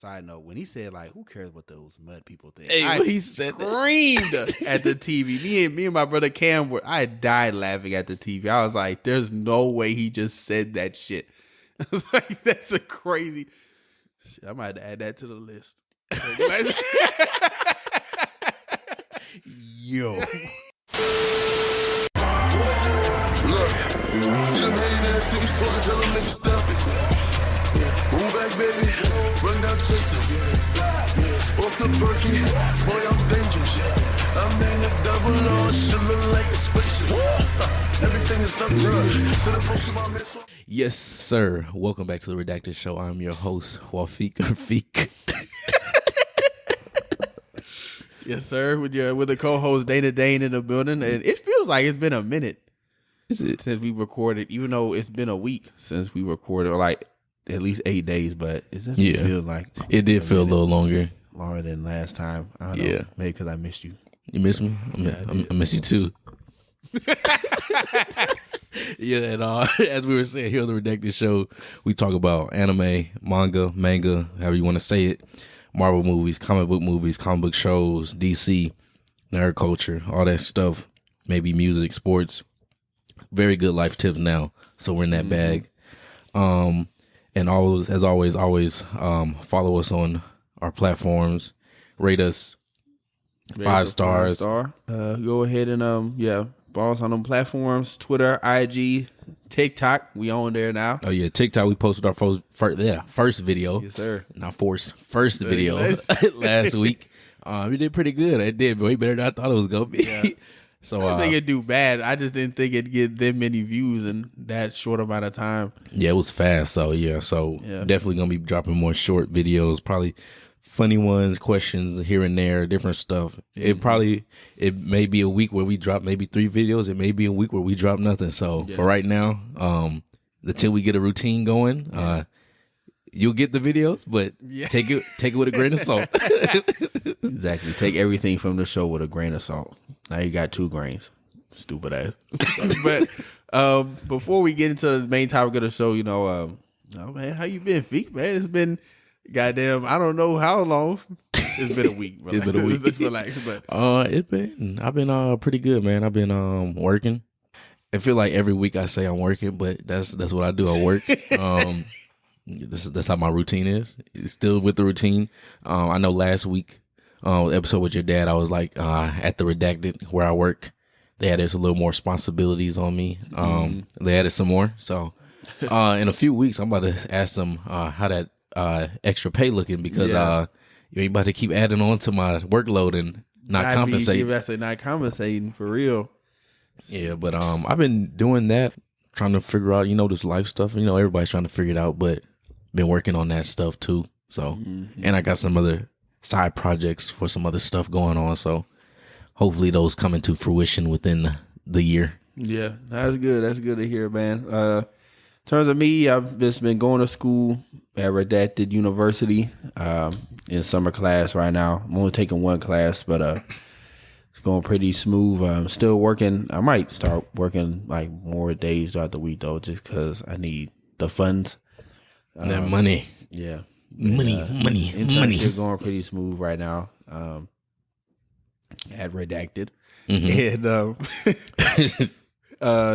Side note, when he said like, "Who cares what those mud people think?" Hey, I he said screamed at the TV. Me and my brother Cam I died laughing at the TV. I was like, "There's no way he just said that shit." I was like, "That's a crazy." Shit, I might add that to the list. Yo. Look, see them hating ass niggas talking, tell them niggas stop it. Move back, baby, run down Texas. Off the perky, boy, I'm dangerous. I'm in a double R, shit look like a spaceship. Everything is up drugs. So the Pokemon man. Yes, sir. Welcome back to the Redacted Show. I'm your host, Feeq. Yes, sir. With the co-host Dana Dane in the building, and it feels like it's been a minute since we recorded. Even though it's been a week since we recorded, or like at least 8 days, but it doesn't feel like it did feel a little longer than last time. I don't know, maybe because I missed you. You miss me? I miss you too. Yeah, and as we were saying here on the Redacted Show, we talk about anime, manga, however you want to say it, Marvel movies, comic book shows, DC, nerd culture, all that stuff, maybe music, sports. Very good life tips now, so we're in that bag. And always, as always, follow us on our platforms, rate us 5 stars. Go ahead and follow us on them platforms: Twitter, IG, TikTok. We on there now. Oh yeah, TikTok. We posted our first video. Yes, sir. Not first video last week. We did pretty good. It did way better than I thought it was gonna be. Yeah. So I didn't think it'd do bad. I just didn't think it'd get that many views in that short amount of time. Yeah, it was fast. So definitely gonna be dropping more short videos, probably funny ones, questions here and there, different stuff. It may be a week where we drop maybe 3 videos. It may be a week where we drop nothing. So for right now, until we get a routine going, you'll get the videos, but take it with a grain of salt. Exactly. Take everything from the show with a grain of salt. Now you got 2 grains. Stupid ass. But before we get into the main topic of the show, oh man, how you been, Feeq? Man, it's been goddamn, I don't know how long. It's been a week. It's been a week. Let's relax. But I've been pretty good, man. I've been working. I feel like every week I say I'm working, but that's what I do. I work. That's how my routine is. It's still with the routine. I know last week, episode with your dad, I was like at the Redacted where I work. They had a little more responsibilities on me. They added some more. So in a few weeks, I'm about to ask them how that extra pay looking, because you ain't about to keep adding on to my workload and not compensating. Not compensating for real. Yeah, but I've been doing that, trying to figure out, this life stuff. Everybody's trying to figure it out, but been working on that stuff too. So, and I got some other side projects for some other stuff going on. So hopefully those come into fruition within the year. Yeah, that's good. That's good to hear, man. In terms of me, I've just been going to school at Redacted University in summer class right now. I'm only taking 1 class, but it's going pretty smooth. I'm still working. I might start working like more days throughout the week though, just because I need the funds. That money. Yeah. Money. Internship going pretty smooth right now. At Redacted. And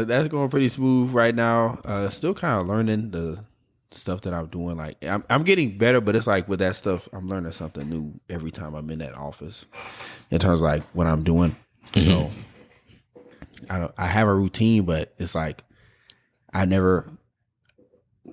that's going pretty smooth right now. Still kind of learning the stuff that I'm doing. Like I'm getting better, but it's like with that stuff, I'm learning something new every time I'm in that office in terms of like what I'm doing. So I have a routine, but it's like I never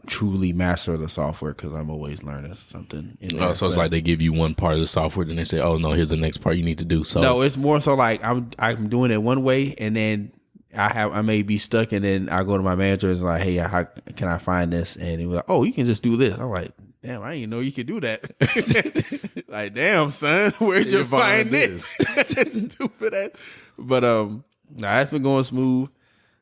truly master the software because I'm always learning something. So it's like they give you one part of the software, then they say, "Oh no, here's the next part you need to do." So no, it's more so like I'm doing it one way, and then I may be stuck, and then I go to my manager and it's like, "Hey, how can I find this?" And he was like, "Oh, you can just do this." I'm like, "Damn, I didn't know you could do that." Like, damn, son, where'd you find this? Stupid ass. But it's been going smooth.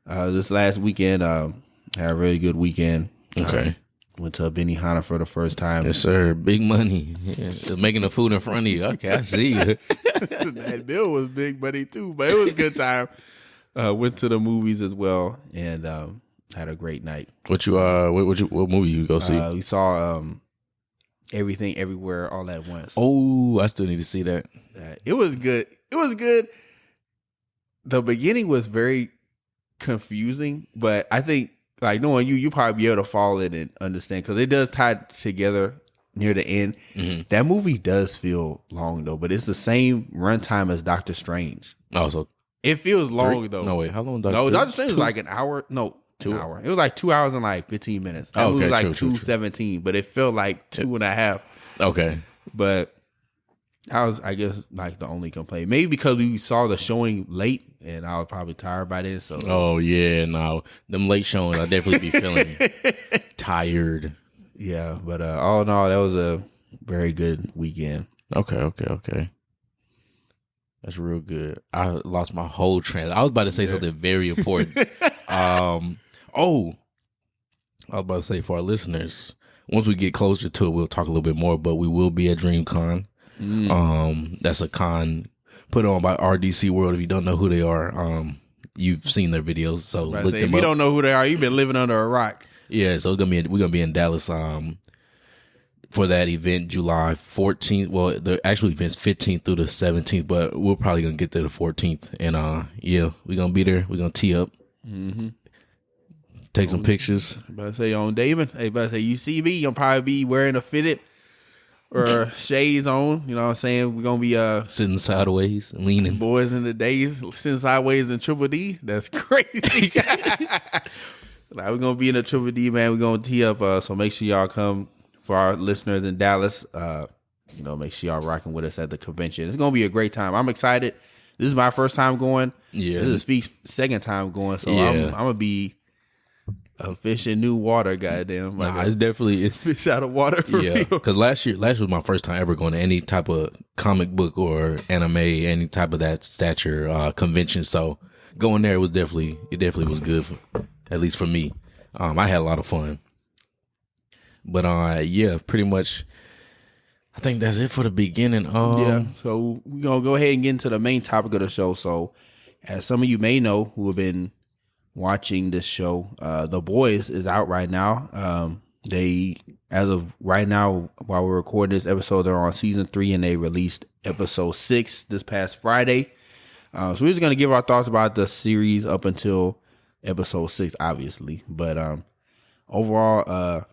This last weekend, had a really good weekend. Okay. Went to Benihana for the first time. Yes, sir. Big money. Yeah. Making the food in front of you. Okay, I see you. That bill was big money too, but it was a good time. Went to the movies as well, and had a great night. What movie you go see? We saw Everything Everywhere All at Once. Oh, I still need to see that. It was good. It was good. The beginning was very confusing, but I think like knowing you probably be able to follow it and understand because it does tie together near the end. Mm-hmm. That movie does feel long though, but it's the same runtime as Doctor Strange. Oh, so it feels long though. No, wait, how long? Doctor Strange was like an hour. No, 2 hour. It was like 2 hours and like 15 minutes. That movie was like 2:17, but it felt like 2.5. Okay, but I was, I guess, like the only complaint. Maybe because we saw the showing late, and I was probably tired by then. So, oh yeah, no, them late showings, I definitely be feeling tired. Yeah, but all in all, that was a very good weekend. Okay. That's real good. I lost my whole train. I was about to say something very important. I was about to say for our listeners, once we get closer to it, we'll talk a little bit more. But we will be at DreamCon. That's a con put on by RDC World. If you don't know who they are, you've seen their videos. So look them if you up. don't know who they are, you've been living under a rock. Yeah, so we're gonna be in Dallas for that event July 14th. Well, the actual event's 15th through the 17th, but we're probably gonna get there the 14th. And yeah, we're gonna be there. We're gonna tee up, take some pictures. But say on David, but say you see me, you'll probably be wearing a fitted or shades on. You know what I'm saying? We're gonna be sitting sideways, leaning. Boys in the days sitting sideways in Triple D. That's crazy. Like, we're gonna be in a Triple D, man. We're gonna tee up. So make sure y'all come. For our listeners in Dallas, make sure y'all rocking with us at the convention. It's gonna be a great time. I'm excited. This is my first time going. Yeah, this is Feeq's second time going. So I'm gonna be a fish in new water. Goddamn, like it's definitely fish out of water. For real. Because last year was my first time ever going to any type of comic book or anime, any type of that stature convention. So going there was definitely was good, at least for me. I had a lot of fun. But yeah, pretty much. I think that's it for the beginning. So we're gonna go ahead and get into the main topic of the show. So, as some of you may know, who have been watching this show, The Boys is out right now. They, as of right now, while we're recording this episode, they're on season 3, and they released episode 6 this past Friday. So we're just gonna give our thoughts about the series up until episode 6, obviously. But overall,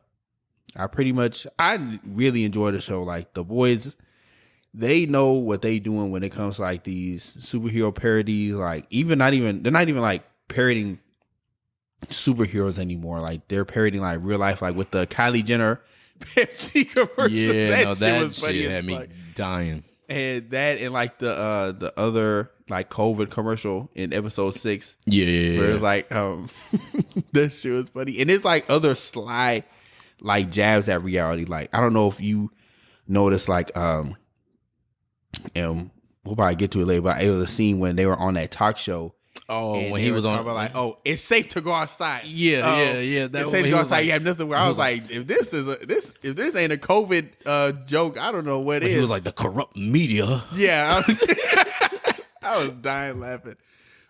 I really enjoy the show. Like The Boys, they know what they doing when it comes to like these superhero parodies. Like they're not even like parodying superheroes anymore. Like they're parodying like real life, like with the Kylie Jenner Pepsi commercial. Yeah, that shit had me dying. And that and like the other like COVID commercial in episode 6. Yeah. Where it's like that shit was funny. And it's like other sly like jabs at reality. Like I don't know if you noticed like and we'll probably get to it later, but it was a scene when they were on that talk show. Oh, when he was on about like, oh, it's safe to go outside. Yeah. It's safe to go outside. You have nothing where I was like, if this ain't a COVID joke, I don't know what is. He was like the corrupt media. Yeah. I was dying laughing.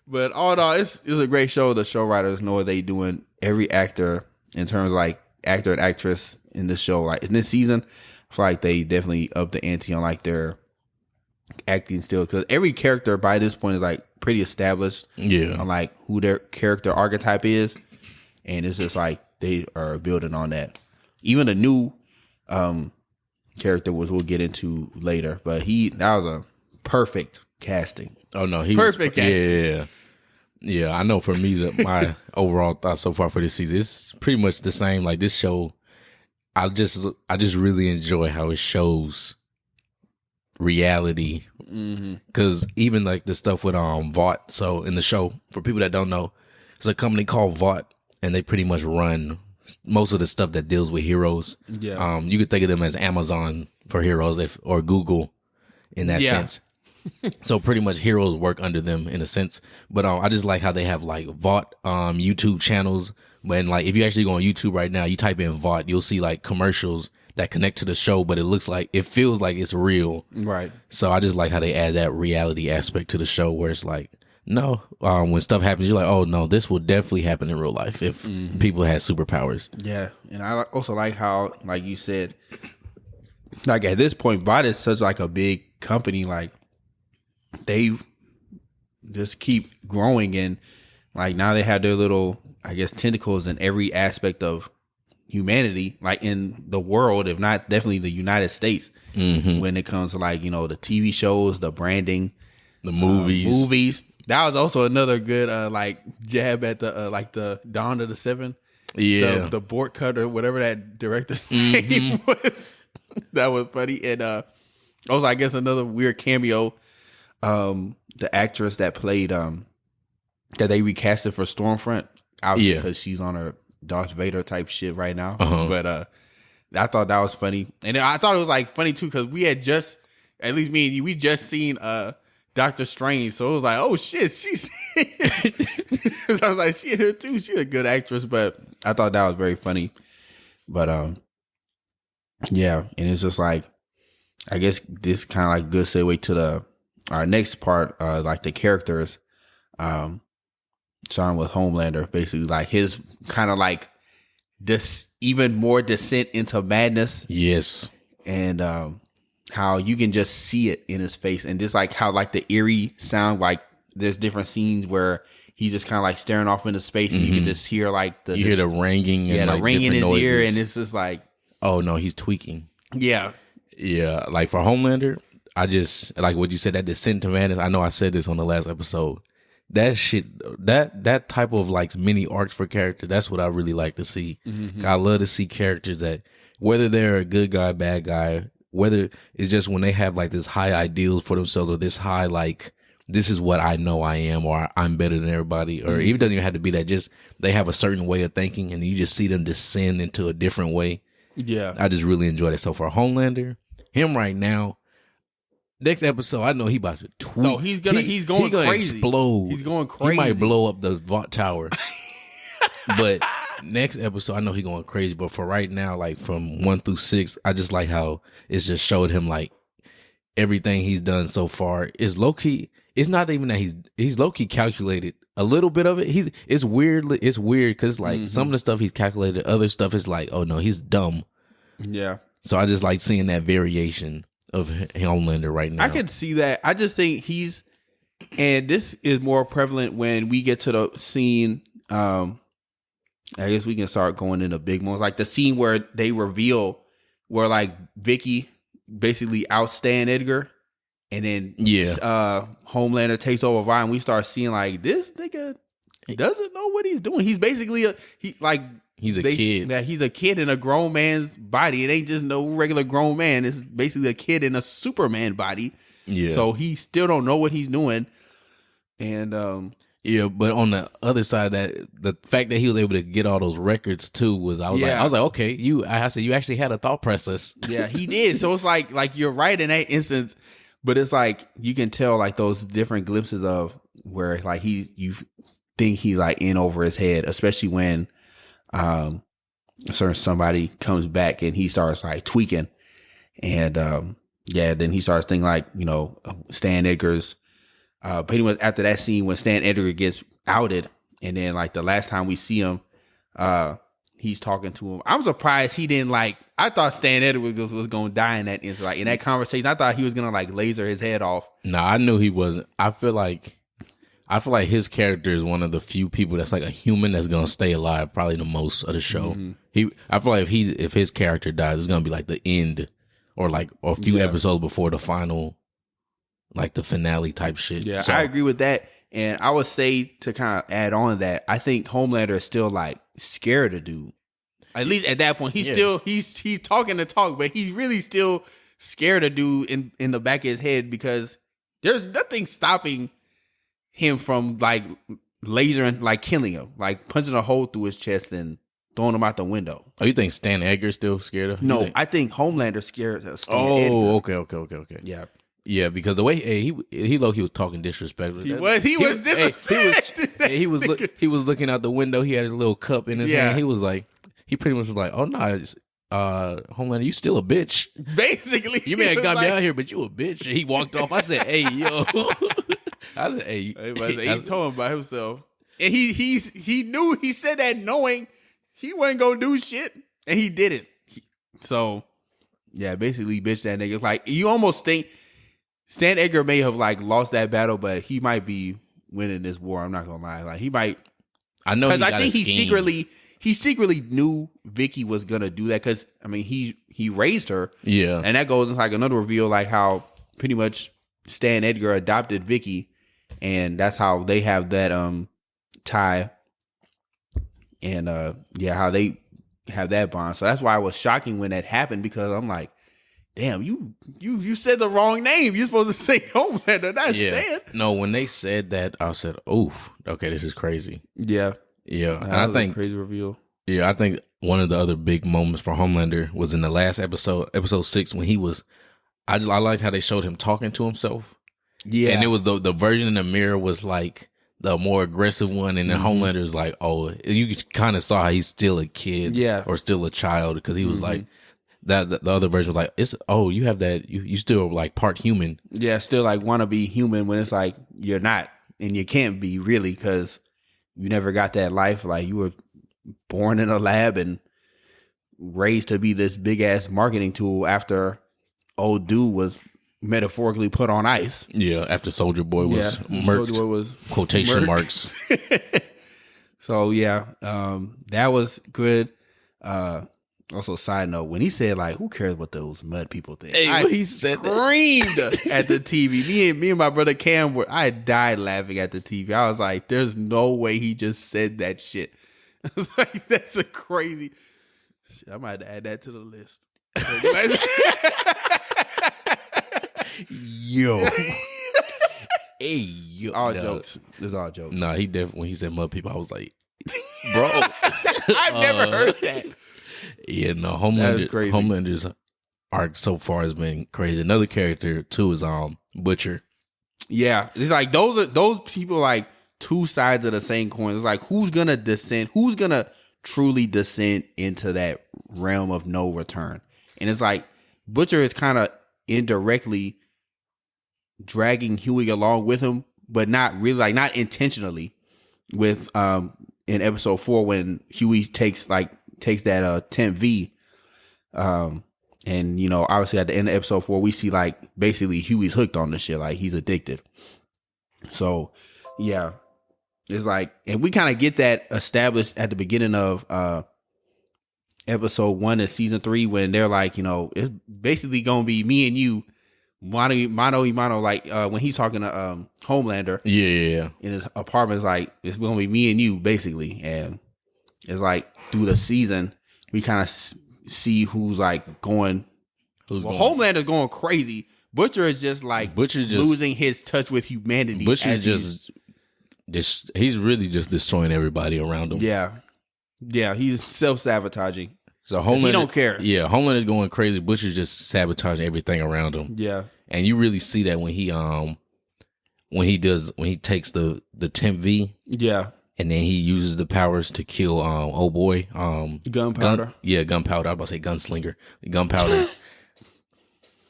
But all in all, it's a great show. The show writers know what they doing. Every actor in terms of like actor and actress in the show, like in this season, I feel like they definitely up the ante on like their acting still, because every character by this point is like pretty established on like who their character archetype is, and it's just like they are building on that. Even a new character we'll get into later, but that was a perfect casting. Oh no, perfect casting. Yeah, I know. For me, my overall thoughts so far for this season is pretty much the same. Like this show, I just really enjoy how it shows reality. Because even like the stuff with Vought. So in the show, for people that don't know, it's a company called Vought, and they pretty much run most of the stuff that deals with heroes. Yeah. You could think of them as Amazon for heroes, or Google in that sense. So pretty much heroes work under them in a sense. But I just like how they have like Vought YouTube channels. When like if you actually go on YouTube right now, you type in Vought, you'll see like commercials that connect to the show, but it feels like it's real. Right. So I just like how they add that reality aspect to the show, where it's like, no, when stuff happens, you're like, oh no, this will definitely happen in real life if people had superpowers. Yeah. And I also like how, like you said, like at this point, Vought is such like a big company. Like they just keep growing, and like now they have their little, I guess, tentacles in every aspect of humanity, like in the world, if not definitely the United States. When it comes to like, you know, the TV shows, the branding, the movies. That was also another good like jab at the like the Dawn of the Seven. Yeah, the board cutter, whatever that director's name was. That was funny. And also, I guess another weird cameo. The actress that played that they recasted for Stormfront, obviously because she's on her Darth Vader type shit right now. But I thought that was funny, and I thought it was like funny too because we had just, at least me and you, we just seen Doctor Strange, so it was like, oh shit, she's. So I was like, she in her too. She's a good actress, but I thought that was very funny. But yeah, and it's just like, I guess this kind of like good segue to our next part, like the characters, starting with Homelander, basically like his kind of like this even more descent into madness. Yes. And how you can just see it in his face, and just like how like the eerie sound, like there's different scenes where he's just kind of like staring off into space, and you can just hear like you hear the ringing, and the like ring in his noises. ear, and it's just like, oh no, he's tweaking. Yeah. Like for Homelander, I just like what you said, that descent to madness. I know I said this on the last episode. That shit, that type of like mini arcs for character, that's what I really like to see. I love to see characters that, whether they're a good guy, bad guy, whether it's just when they have like this high ideals for themselves, or this high like, this is what I know I am, or I'm better than everybody, or even doesn't even have to be that, just they have a certain way of thinking, and you just see them descend into a different way. Yeah. I just really enjoyed it. So for Homelander, him right now, next episode, I know he about to tweet. No, he's going crazy. Explode. He's going crazy. He might blow up the Vought Tower. But next episode, I know he's going crazy. But for right now, like from 1 through 6, I just like how it's just showed him like everything he's done so far is low key. It's not even that he's low key calculated. A little bit of it, it's weird. It's weird because like some of the stuff he's calculated, other stuff is like, oh no, he's dumb. Yeah. So I just like seeing that variation of Homelander right now. I could see that. I just think and this is more prevalent when we get to the scene. I guess we can start going into big ones, like the scene where they reveal where like Vicky basically outstand Edgar, and then Homelander takes over Vought, and we start seeing like this nigga doesn't know what he's doing. He's basically he's a kid. Yeah, he's a kid in a grown man's body. It ain't just no regular grown man. It's basically a kid in a Superman body. Yeah. So he still don't know what he's doing. And yeah, but on the other side of that, the fact that he was able to get all those records too was I was like, okay, I said you actually had a thought process. Yeah, he did. So it's like you're right in that instance, but it's like you can tell like those different glimpses of where like you think he's like in over his head, especially when somebody comes back and he starts like tweaking, and then he starts thinking like, you know, Stan Edgar's pretty much after that scene when Stan Edgar gets outed, and then like the last time we see him, he's talking to him. I'm surprised he didn't like. I thought Stan Edgar was gonna die in that instant, like in that conversation. I thought he was gonna like laser his head off. No, I knew he wasn't. I feel like his character is one of the few people that's like a human that's gonna stay alive probably the most of the show. I feel like if his character dies, it's gonna be like the end, or like a few episodes before the final, like the finale type shit. Yeah, so, I agree with that. And I would say, to kind of add on to that, I think Homelander is still like scared of dude. At least at that point, he's talking the talk, but he's really still scared of dude in the back of his head, because there's nothing stopping him from like lasering, like killing him, like punching a hole through his chest and throwing him out the window. Oh, you think Stan Edgar's still scared of him? No, I think Homelander's scared of Stan Edgar. Oh, okay. Yeah. Yeah, because the way he was talking disrespectful. He was disrespectful. He was looking out the window. He had a little cup in his hand. He pretty much was like, "Oh no, Homelander, you still a bitch." Basically, you may have got me out here, but you a bitch. And he walked off. I said, "Hey, yo." I said, "Hey." He told him by himself, and he knew, he said that knowing he wasn't gonna do shit, and he did it. So Yeah, basically bitch that nigga. Like, you almost think Stan Edgar may have like lost that battle, but he might be winning this war. I'm not gonna lie. Like, he might. I know, because I think he secretly knew Vicky was gonna do that. Because I mean, he raised her. Yeah, and that goes into like another reveal, like how pretty much Stan Edgar adopted Vicky, and that's how they have that tie, and how they have that bond. So that's why it was shocking when that happened, because I'm like, damn, you said the wrong name. You're supposed to say Homelander, not Stan. No, when they said that, I said, "Oh, okay, this is crazy." Yeah, and I think a crazy reveal. Yeah, I think one of the other big moments for Homelander was in the last episode 6, when he was. I liked how they showed him talking to himself. Yeah, and it was the version in the mirror was like the more aggressive one, and then Homelander is like, oh, you kind of saw how he's still a kid, or still a child, because he was like that. The other version was like, you have that, you still like part human. Yeah, still like want to be human when it's like you're not, and you can't be really, because you never got that life. Like, you were born in a lab and raised to be this big ass marketing tool after old dude was metaphorically put on ice. Yeah, after Soldier Boy was murked. Soldier Boy was quotation murked. marks. So yeah, that was good. Also, side note, when he said like, "Who cares what those mud people think?" He said screamed at the TV. Me and my brother Cam I died laughing at the TV. I was like, "There's no way he just said that shit." I was like, "That's a crazy." Shit, I might add that to the list. Yo. Hey, yo. All jokes. It's all jokes. Nah, he definitely, when he said mud people, I was like, bro. I've never heard that. Yeah, no, Crazy. Homelander's arc so far has been crazy. Another character too is Butcher. Yeah. It's like those people like two sides of the same coin. It's like, who's gonna truly descend into that realm of no return? And it's like Butcher is kind of indirectly dragging Huey along with him, but not really, like not intentionally. With in episode 4, when Huey takes that 10V, and obviously at the end of episode 4 we see like basically Huey's hooked on the shit, like he's addicted. So yeah, it's like, and we kind of get that established at the beginning of episode 1 of season 3, when they're like, it's basically gonna be me and you, mano y mano, like when he's talking to Homelander, yeah, in his apartment. It's like, it's gonna be me and you basically, and it's like through the season we kind of see who's like going. Homelander's going crazy. Butcher is just like losing his touch with humanity. Butcher's just he's really just destroying everybody around him. Yeah, he's self-sabotaging. So Homelander, he don't care. Yeah, Homelander's going crazy. Butcher's just sabotaging everything around him. Yeah, and you really see that when he takes the 10V. Yeah, and then he uses the powers to kill old boy Gunpowder. Gunpowder. I was about to say gunslinger. Gunpowder.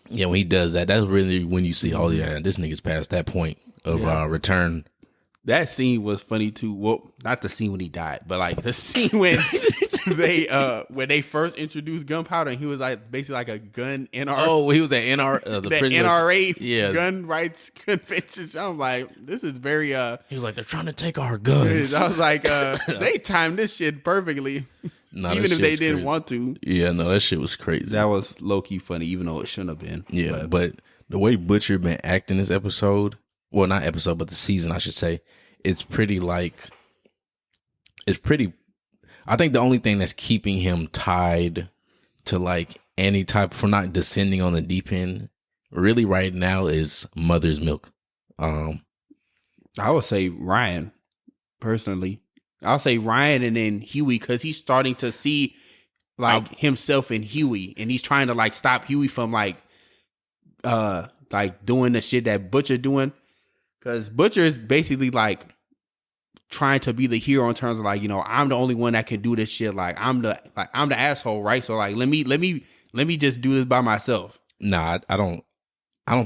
Yeah, when he does that, that's really when you see, oh yeah, this nigga's past that point of return. That scene was funny too. Well, not the scene when he died, but like the scene when they first introduced Gunpowder, and he was like basically like a gun NRA. Oh, he was the NRA, the NRA gun rights convention. So I'm like, this is very. He was like, they're trying to take our guns. I was like, they timed this shit perfectly. No, even if they didn't want to. Yeah, no, that shit was crazy. That was low key funny, even though it shouldn't have been. Yeah, but the way Butcher been acting this episode, well, not episode, but the season, I should say, it's pretty. I think the only thing that's keeping him tied to like any type, from not descending on the deep end, really right now, is mother's milk. I would say Ryan, personally. I'll say Ryan and then Huey, because he's starting to see like himself in Huey, and he's trying to like stop Huey from like doing the shit that Butcher doing, because Butcher is basically like trying to be the hero in terms of like, I'm the only one that can do this shit. Like I'm the asshole, right? So like let me just do this by myself. Nah, I don't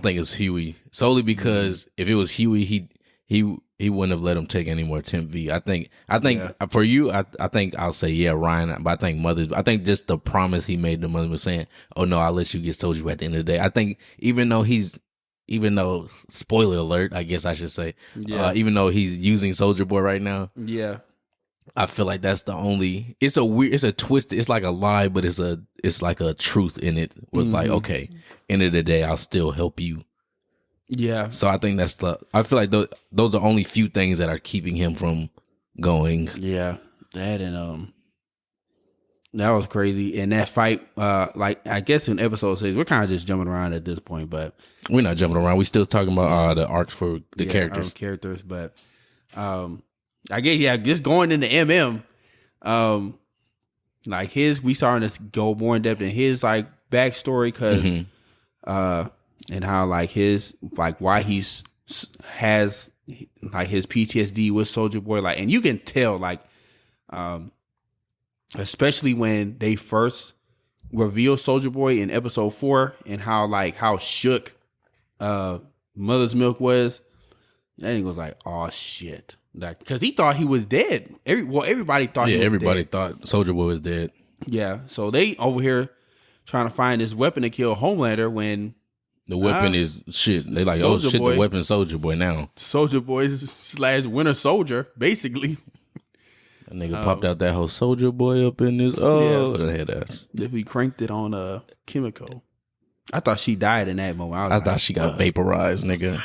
think it's Huey, solely because if it was Huey, he he wouldn't have let him take any more Temp V. I think for you, I think I'll say Ryan, but I think just the promise he made to Mother was saying, "Oh no, I'll let you get Soldier Boy at the end of the day." I think even though spoiler alert, I guess I should say, even though he's using Soldier Boy right now, I feel like that's the only. It's a twist. It's like a lie, but it's like a truth in it. With like, okay, end of the day, I'll still help you. Yeah. So I think I feel like those are the only few things that are keeping him from going. Yeah, that and that was crazy. And that fight, like I guess in episode 6, we're kind of just jumping around at this point, but we're not jumping around. We're still talking about the arcs for the characters. But I guess just going into MM, like we starting to go more in depth in his like backstory because and how like his like why he's has like his PTSD with Soldier Boy, like, and you can tell like especially when they first reveal Soldier Boy in episode 4 and how shook Mother's Milk was. That nigga was like, oh shit. Like, because he thought he was dead. Everybody thought he was everybody dead. thought Soldier Boy was dead. Yeah. So they over here trying to find this weapon to kill Homelander when the weapon is shit. They like, Soulja oh shit, Boy. the weapon Soldier Boy now. Soldier Boy / Winter Soldier, basically. That nigga popped out that whole Soldier Boy up in his head ass. If we cranked it on Kimiko. I thought she died in that moment. I thought she got vaporized, nigga.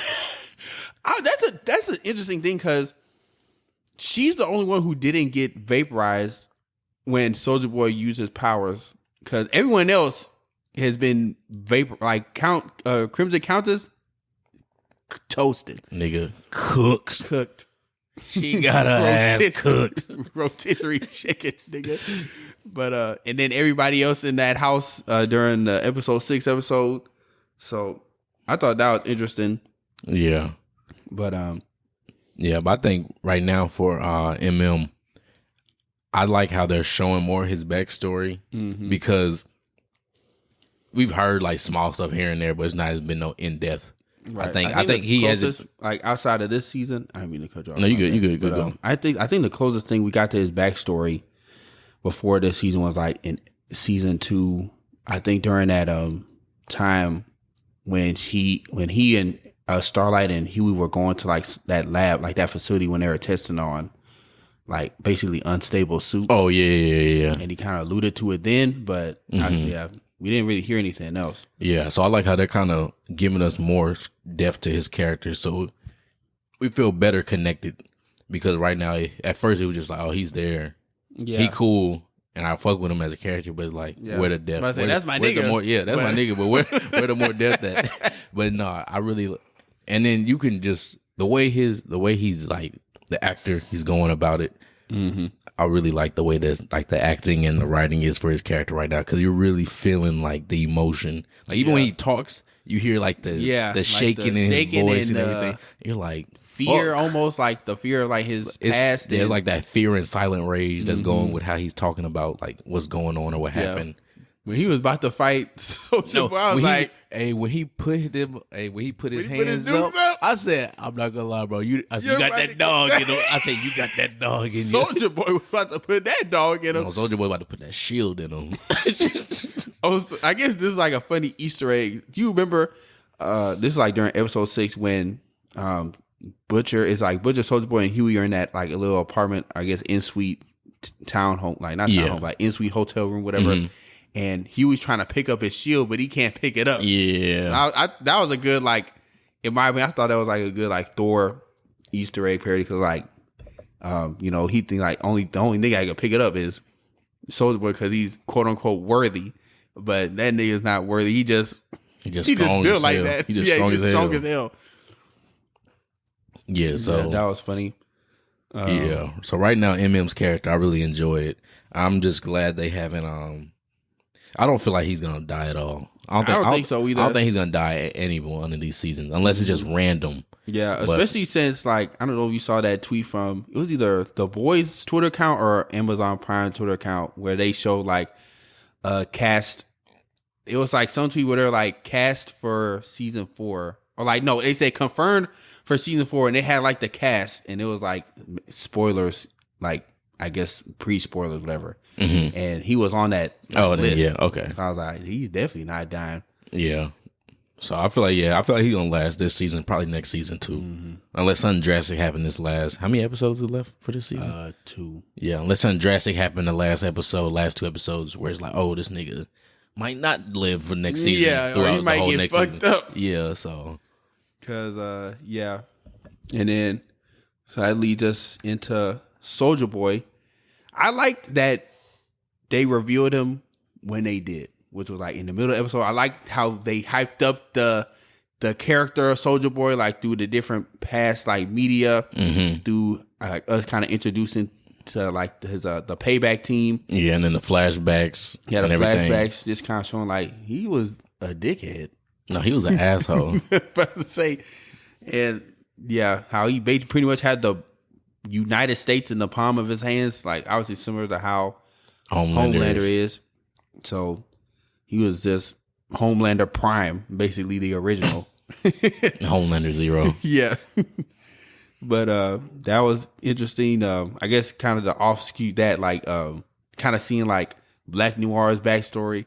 That's an interesting thing because she's the only one who didn't get vaporized when Soldier Boy used his powers. Because everyone else has been Crimson Countess toasted. Nigga cooked. She got her ass cooked. Rotisserie chicken, nigga. But and then everybody else in that house during the episode 6 episode. So I thought that was interesting. Yeah. But but I think right now for MM, I like how they're showing more his backstory because we've heard like small stuff here and there, but it's not been no in depth. Right. I think he has like outside of this season. I didn't mean to cut you off. No, you good. Good. I think the closest thing we got to his backstory before this season was like in season 2. I think during that time when he and Starlight and Huey were going to like that lab, like that facility when they were testing on like basically unstable suits. Oh yeah. And he kind of alluded to it then, but we didn't really hear anything else. Yeah, so I like how they're kind of giving us more depth to his character, so we feel better connected. Because right now, at first it was just like, oh, he's there, he cool, and I fuck with him as a character. But it's like, where the depth? That's my nigga. That's my nigga. But where the more depth at? But no, I really. And then you can just the way he's like the actor, he's going about it. I really like the way that like the acting and the writing is for his character right now because you're really feeling like the emotion. Like even when he talks, you hear like the shaking in his voice and everything. You're like fear, almost like the fear of like his past. There's like that fear and silent rage that's going with how he's talking about like what's going on or what happened. When he was about to fight Soldier Boy, I was like, when he put his hands up, I said, I'm not gonna lie, bro. You got that dog in him. I said, you got that dog in you. Soldier Boy was about to put that dog in him. No, Soldier Boy about to put that shield in him. So I guess this is like a funny Easter egg. Do you remember? This is like during episode 6 when Butcher, Soldier Boy, and Huey are in that like a little apartment, I guess in suite town home, like not town home, like in suite hotel room, whatever. And Huey's trying to pick up his shield, but he can't pick it up. Yeah, so that was a good like. In my opinion, I thought that was like a good like Thor Easter egg parody because like, he think like the only nigga I can pick it up is Soldier Boy because he's quote unquote worthy, but that nigga's not worthy. He just built like that. He's strong as hell. Yeah, so that was funny. So right now, MM's character, I really enjoy it. I'm just glad they haven't. I don't feel like he's gonna die at all. I don't think so either. I don't think he's gonna die at any one of these seasons unless it's just random. Yeah, especially since like I don't know if you saw that tweet from it was either The Boys Twitter account or Amazon Prime Twitter account where they showed like cast. It was like some tweet where they're like cast for season 4 or like no, they said confirmed for season 4, and they had like the cast, and it was like spoilers, like I guess pre-spoilers, whatever. Mm-hmm. And he was on that list. Yeah, okay. So I was like, he's definitely not dying. Yeah. So I feel like he's gonna last this season, probably next season too, unless something drastic happened this last. How many episodes is left for this season? 2. Yeah, unless something drastic happened the last 2 episodes, where it's like, oh, this nigga might not live for next season. Yeah, or he might get fucked up. Yeah, so because and then so that leads us into Soulja Boy. I liked that they revealed him when they did, which was like in the middle of the episode. I liked how they hyped up the character of Soulja Boy, like through the different past like media, through us kind of introducing to like his the payback team. Yeah, and then the flashbacks. Yeah, the everything. flashbacks just kind of showing like he was a dickhead. No, he was an asshole. But to say, and yeah, how he pretty much had the United States in the palm of his hands, like obviously similar to how Homelander is. So he was just Homelander Prime, basically the original. Homelander Zero. Yeah. But that was interesting. I guess kind of the off-skew that like kind of seeing like Black Noir's backstory.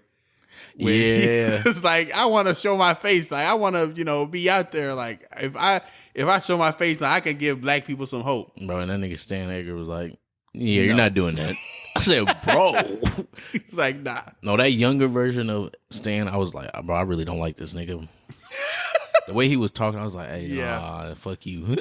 Yeah. It's like I want to show my face. Like I want to, be out there. Like if I show my face, now I can give black people some hope. Bro, and that nigga Stan Edgar was like, "Yeah, you're not doing that." I said, "Bro." He's like, "Nah." No, that younger version of Stan, I was like, "Bro, I really don't like this nigga." The way he was talking, I was like, "Hey, nah, fuck you."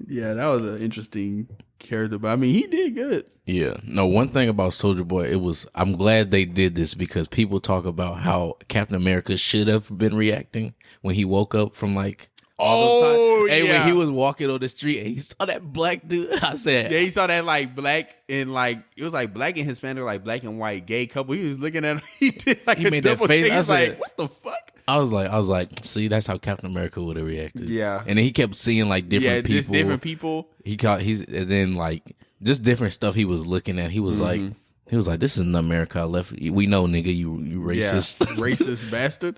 Yeah, that was an interesting character, but I mean, he did good. Yeah. No, one thing about Soulja Boy, I'm glad they did this because people talk about how Captain America should have been reacting when he woke up from like all the time. Hey, when he was walking on the street and he saw that black dude, I said, yeah, he saw that like black and like it was like black and Hispanic, like black and white gay couple. He was looking at him. He did like he made double that face. I was like, what the fuck? I was like, see, that's how Captain America would have reacted. Yeah. And then he kept seeing like different people. Just different people. And then like just different stuff he was looking at. He was like, this isn't America I left. We know, nigga, you racist. Yeah, racist bastard.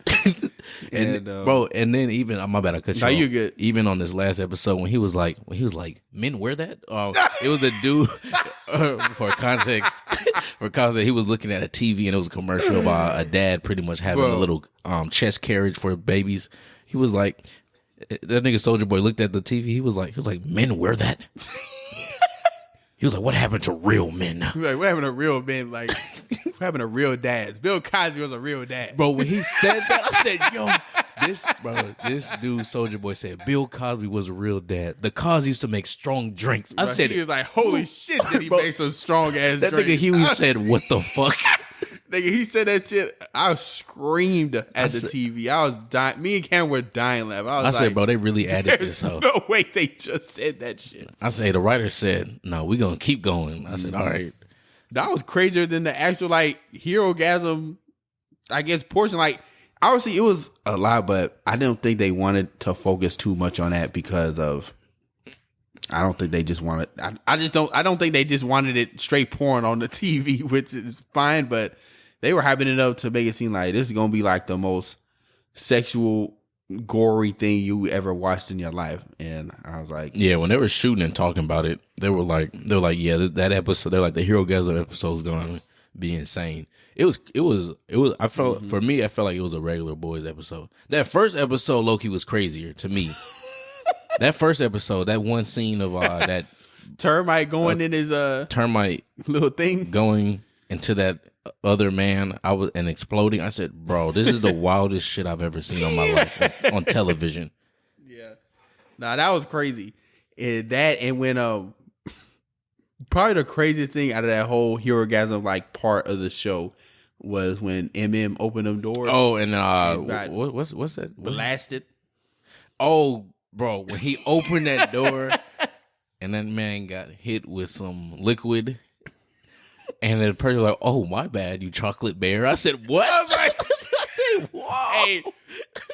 And bro, and then even my bad, I cut you off. You good. Even on this last episode when he was like, men wear that? It was a dude for context, he was looking at a TV and it was a commercial about a dad pretty much having a little chest carriage for babies. He was like, that nigga Soulja Boy looked at the TV. He was like, men wear that? He was like, what happened to real men? Like, what happened to real men? Like, what happened to real dads? Bill Cosby was a real dad. Bro, when he said that, I said, yo, this dude, Soulja Boy, said Bill Cosby was a real dad. The Cos used to make strong drinks. I said, he was like, holy shit, did he make some strong ass drinks? That nigga Huey said, what the fuck? Nigga, he said that shit. I screamed at the TV. I was dying. Me and Cam were dying laughing. I said, bro, they really added this. No way they just said that shit. I say the writer said, no, we gonna keep going. I said, all right. That was crazier than the actual like Herogasm, I guess, portion. Like, obviously it was a lot, but I didn't think they wanted to focus too much on that because of. I don't think they just wanted. I don't think they just wanted it straight porn on the TV, which is fine, but. They were hyping it up to make it seem like this is going to be like the most sexual, gory thing you ever watched in your life. And I was like... Yeah, when they were shooting and talking about it, they were like, yeah, that episode, they're like, the Herogasm episode is going to be insane. It was, I felt, for me, I felt like it was a regular boys episode. That first episode, Loki, was crazier to me. That first episode, that one scene of that... Termite going in his... Termite... Little thing. Going into that... other man, and exploding. I said, bro, this is the wildest shit I've ever seen on my life on television. Yeah, nah, that was crazy. And when probably the craziest thing out of that whole Herogasm like part of the show was when MM opened them doors. Oh, and what's that? Blasted. Oh, bro, when he opened that door and that man got hit with some liquid. And then the person was like, oh, my bad, you chocolate bear. I said, what? I was like, I said, whoa. Hey,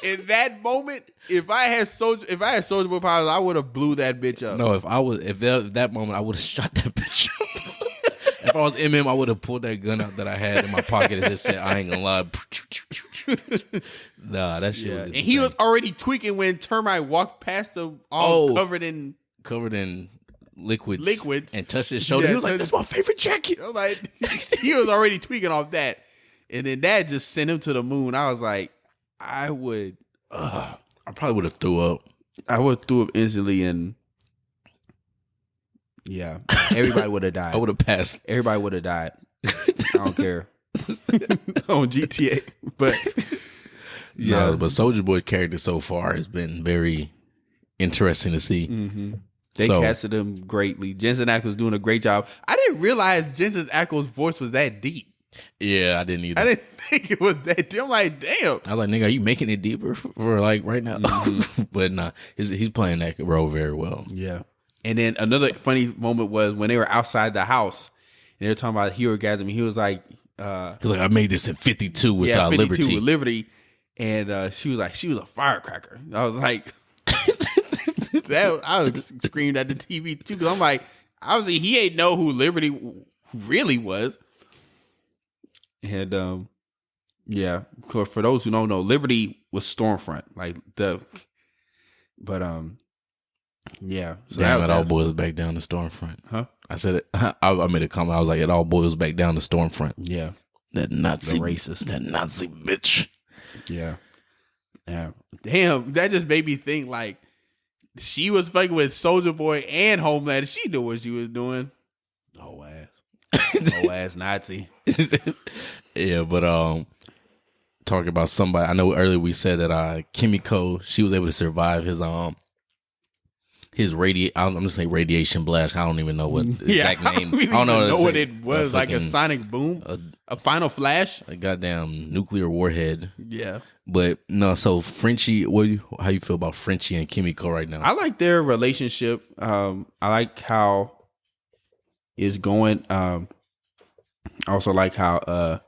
in that moment, if I had Soulja Boy powers, I would have blew that bitch up. No, if that moment, I would have shot that bitch up. If I was MM, I would have pulled that gun out that I had in my pocket and just said, I ain't gonna lie. Nah, that shit was And insane. he was already tweaking when Termite walked past him, all covered in liquids and touched his shoulder. He was like, "That's my favorite jacket." I'm like, he was already tweaking off that, and then that just sent him to the moon. I was like, I probably would have threw up. I would threw up instantly, and yeah, everybody would have died. I would have passed. Everybody would have died. I don't care. On GTA, but yeah, but Soulja Boy's character so far has been very interesting to see. Mm-hmm. They casted him greatly. Jensen Ackles doing a great job. I didn't realize Jensen Ackles' voice was that deep. Yeah, I didn't either. I didn't think it was that deep. I'm like, damn. I was like, nigga, are you making it deeper for like right now? Mm-hmm. But nah, he's playing that role very well. Yeah. And then another funny moment was when they were outside the house and they were talking about Herogasm. And he was like, I made this in 52 with 52 Liberty. with Liberty. And she was like, she was a firecracker. I was like, I was screamed at the TV too, because I'm like, obviously he ain't know who Liberty really was. And yeah, for those who don't know, Liberty was Stormfront, yeah. So damn, it all boils back down to Stormfront. Huh? I said it. I made a comment. I was like, it all boils back down to Stormfront. Yeah, that Nazi racist, that Nazi bitch. Yeah. Damn, that just made me think like she was fucking with Soulja Boy and Homeland. She knew what she was doing. No ass Nazi. Yeah, but talking about somebody. I know earlier we said that Kimiko, she was able to survive his I'm just saying radiation blast. I don't even know what the exact name. I don't know what it was. Like a sonic boom, a final flash, a goddamn nuclear warhead. Yeah. But no, so Frenchie, how you feel about Frenchie and Kimiko right now? I like their relationship. I like how it's going. I also like how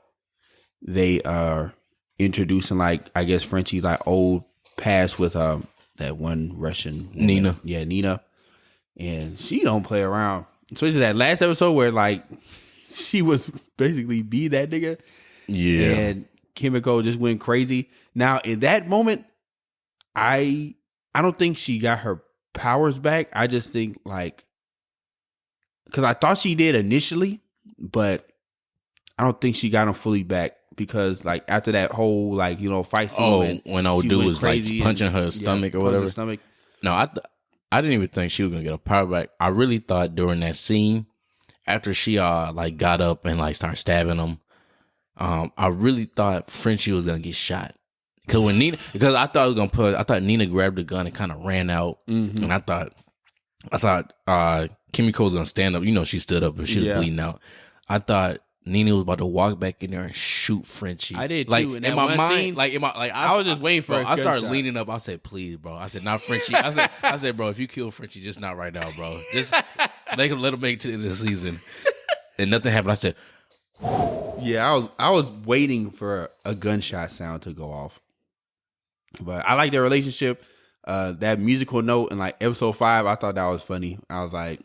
they are introducing, like, I guess Frenchie's like old past with that one Russian woman. Nina. Yeah, Nina. And she don't play around. Especially that last episode where like she was basically be that nigga. Yeah. And Kimiko just went crazy. Now in that moment, I don't think she got her powers back. I just think like, because I thought she did initially, but I don't think she got them fully back. Because like after that whole like, you know, fight scene, when old dude was like punching her stomach or whatever. No, I didn't even think she was gonna get a power back. I really thought during that scene, after she like got up and like started stabbing him, I really thought Frenchie was gonna get shot. Because I thought Nina grabbed the gun and kind of ran out, and I thought Kimiko was gonna stand up. You know, she stood up and she was bleeding out. I thought Nina was about to walk back in there and shoot Frenchie. I did like, too. in my mind, I was just waiting for. I started leaning up. I said, "Please, bro." I said, "Not Frenchie." I said, "Bro, if you kill Frenchie, just not right now, bro. Just let him make it to the end of the season." And nothing happened. I said, "Yeah, I was waiting for a gunshot sound to go off." But I like their relationship. That musical note in like episode 5, I thought that was funny. I was like,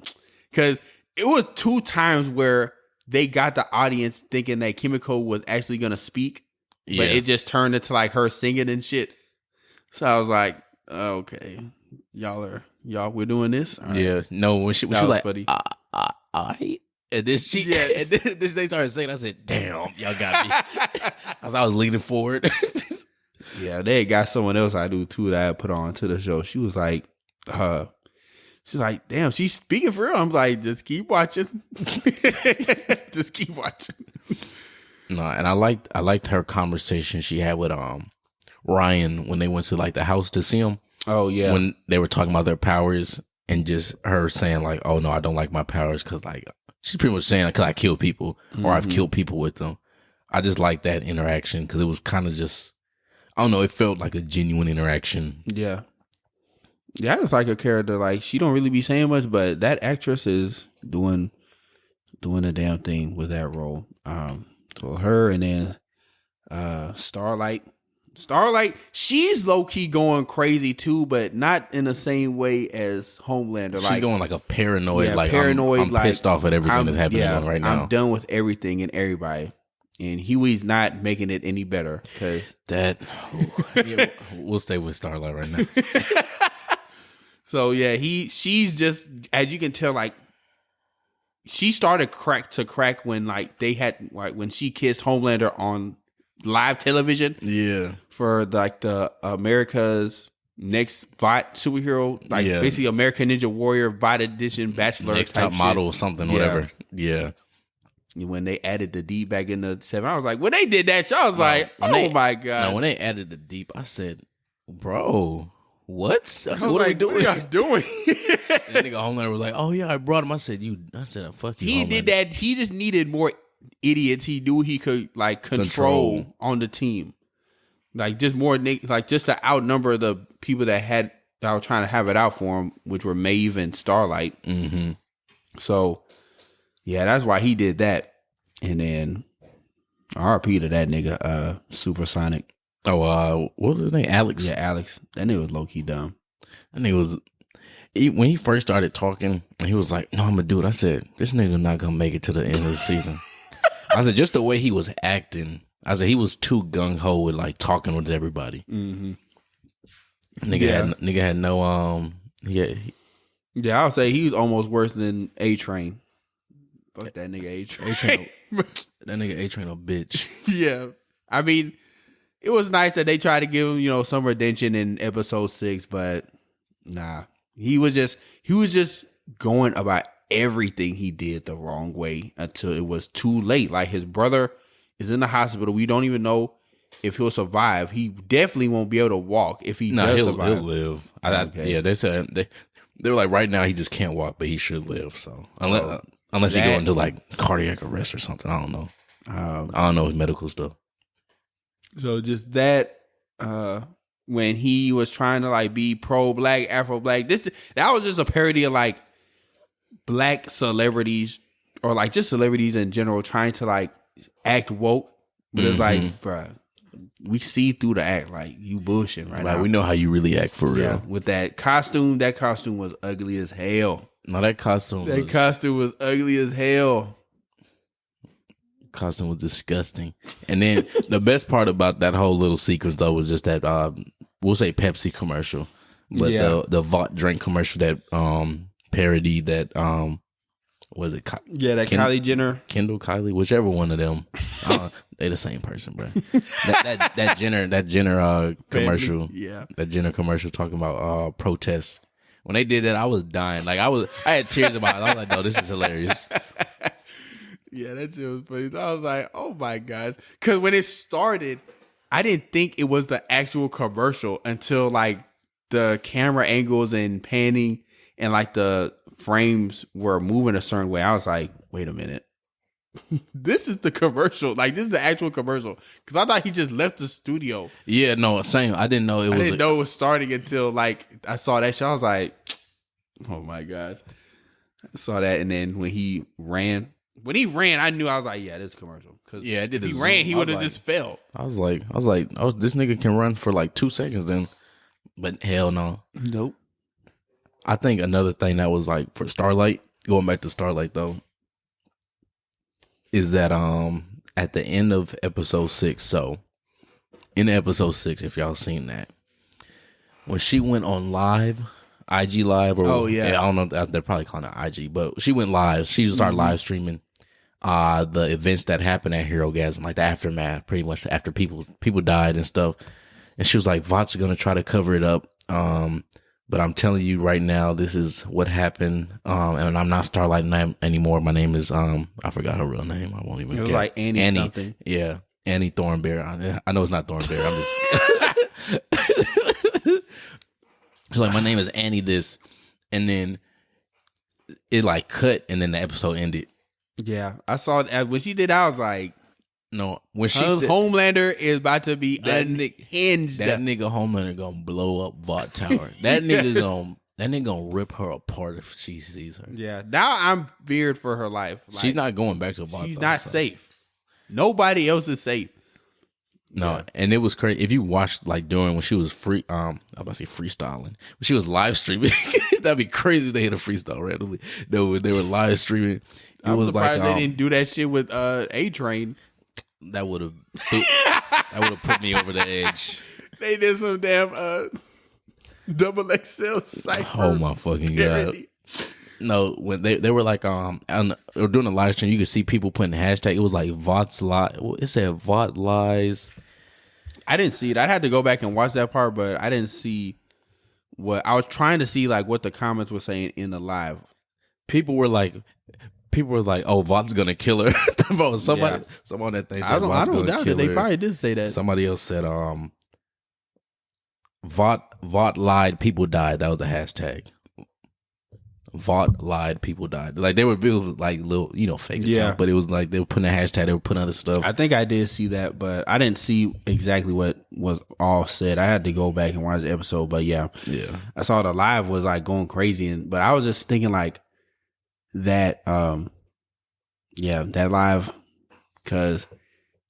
because it was 2 times where they got the audience thinking that Kimiko was actually gonna speak, but it just turned into like her singing and shit. So I was like, okay, y'all, we're doing this. All right. Yeah, no, when she was like, funny. And then and then they started saying, I said, damn, y'all got me. I was leaning forward. Yeah, they got someone else I do too that I put on to the show. She was like, she's like, damn, she's speaking for real. I'm like, just keep watching. Just keep watching. No, and I liked her conversation she had with Ryan when they went to like the house to see him. Oh yeah. When they were talking about their powers and just her saying like, oh no, I don't like my powers because like she's pretty much saying because I kill people or I've killed people with them. I just like that interaction because it was kind of just, I don't know, it felt like a genuine interaction. Yeah. Yeah, I just like her character. Like, she don't really be saying much, but that actress is doing a damn thing with that role. So her and then Starlight, she's low key going crazy too, but not in the same way as Homelander. She's going like a paranoid. I'm pissed off at everything that's happening right now. I'm done with everything and everybody. and Huey's not making it any better because we'll stay with Starlight right now. So yeah, she's just, as you can tell, like she started crack when like they had like when she kissed Homelander on live television. Yeah, for like the America's Next VOT superhero, like basically American Ninja Warrior VOT edition Bachelor Next type Top Model or something, whatever. Yeah. When they added the D back in the 7, I was like, when they did that, I was like, my god. No, when they added the deep, I said, bro, what? What are we doing? What are you guys doing? That nigga Homelander was like, oh yeah, I brought him. I said, fuck you. He Homelander. did that. He just needed more idiots he knew he could like control on the team. Like just more, like just to outnumber the people that were trying to have it out for him, which were Maeve and Starlight. Mm-hmm. So, yeah, that's why he did that. And then RP to that nigga, Supersonic. Oh, what was his name? Alex. Yeah, Alex. That nigga was low key dumb. That nigga was. When he first started talking, he was like, "No, I'm gonna do it." I said, "This nigga not gonna make it to the end of the season." I said, just the way he was acting. I said he was too gung ho with like talking with everybody. Mm-hmm. Nigga had no Yeah, I would say he was almost worse than A-Train. Fuck that nigga A-Train. That nigga A-Train a bitch. Yeah, I mean, it was nice that they tried to give him some redemption in episode 6, but nah, he was just going about everything he did the wrong way until it was too late. Like his brother is in the hospital. We don't even know if he'll survive. He definitely won't be able to walk if he does survive. He'll live. Yeah, they said they were like right now he just can't walk, but he should live. So unless he go into like cardiac arrest or something, I don't know. I don't know his medical stuff. So just that when he was trying to like be pro-black, Afro-black, that was just a parody of like black celebrities or like just celebrities in general trying to like act woke, but it's like, bruh, we see through the act. Like you bullshitting right now. We know how you really act for real. Yeah, with that costume was ugly as hell. No, that costume was ugly as hell. Costume was disgusting. And then the best part about that whole little sequence though was just that we'll say Pepsi commercial, but the Vought drink commercial that parodied that was it? That Kylie Jenner, Kylie, whichever one of them. They the same person, bro. that Jenner commercial, that Jenner commercial talking about protests. When they did that, I was dying. Like I had tears in my eyes. I was like, no, this is hilarious. Yeah, that shit was funny. I was like, oh my gosh. Because when it started, I didn't think it was the actual commercial until like the camera angles and panning and like the frames were moving a certain way. I was like, wait a minute. This is the commercial. Like, this is the actual commercial. Because I thought he just left the studio. Yeah, no, same. I didn't know it was starting until like I saw that shit. I was like, oh my gosh. I saw that. And then when he ran, I knew. I was like, yeah, this is commercial. Because if he ran, he would have just fell. I was like, oh, this nigga can run for like 2 seconds then. But hell no. Nope. I think another thing that was like for Starlight, going back to Starlight though, is that at the end of episode 6, so in episode 6, if y'all seen that, when she went on live, IG live, or I don't know, they're probably calling it IG, but she went live. She just started live streaming the events that happened at Herogasm, like the aftermath, pretty much after people died and stuff. And she was like, Vought's gonna try to cover it up. But I'm telling you right now, this is what happened. And I'm not Starlight anymore. My name is I forgot her real name. I won't even get it. Was like Annie something. Yeah. Annie Thornberry. I know it's not Thornberry. I'm just like, my name is Annie this. And then it like cut and then the episode ended. Yeah. I saw it when she did, I was like, no, when she said Homelander is about to be unhinged. That nigga Homelander gonna blow up Vought Tower. That nigga gonna rip her apart if she sees her. Yeah, now I'm feared for her life. Like, she's not going back to Vought. She's not safe. Nobody else is safe. No, and it was crazy. If you watched like during when she was I'm about to say freestyling. When she was live streaming, that'd be crazy if they hit a freestyle randomly. No, when they were live streaming, I was surprised they didn't do that shit with A-Train. that would have put me over the edge. They did some damn double XL cipher. Oh my fucking parody. God. No, when they were like or doing a live stream, you could see people putting the hashtag. It was like VOT's lie. It said VOT lies. I didn't see it. I'd had to go back and watch that part, but I didn't see what I was trying to see, like what the comments were saying in the live. People were like, "Oh, VOT's gonna kill her." Somebody on that thing said, I don't doubt it. They probably did say that. Somebody else said, "VOT lied, people died." That was the hashtag. VOT lied, people died. Like they were built like little, fake account, but it was like they were putting a hashtag, they were putting other stuff. I think I did see that, but I didn't see exactly what was all said. I had to go back and watch the episode, but yeah, I saw the live was like going crazy, but I was just thinking like that, that live, because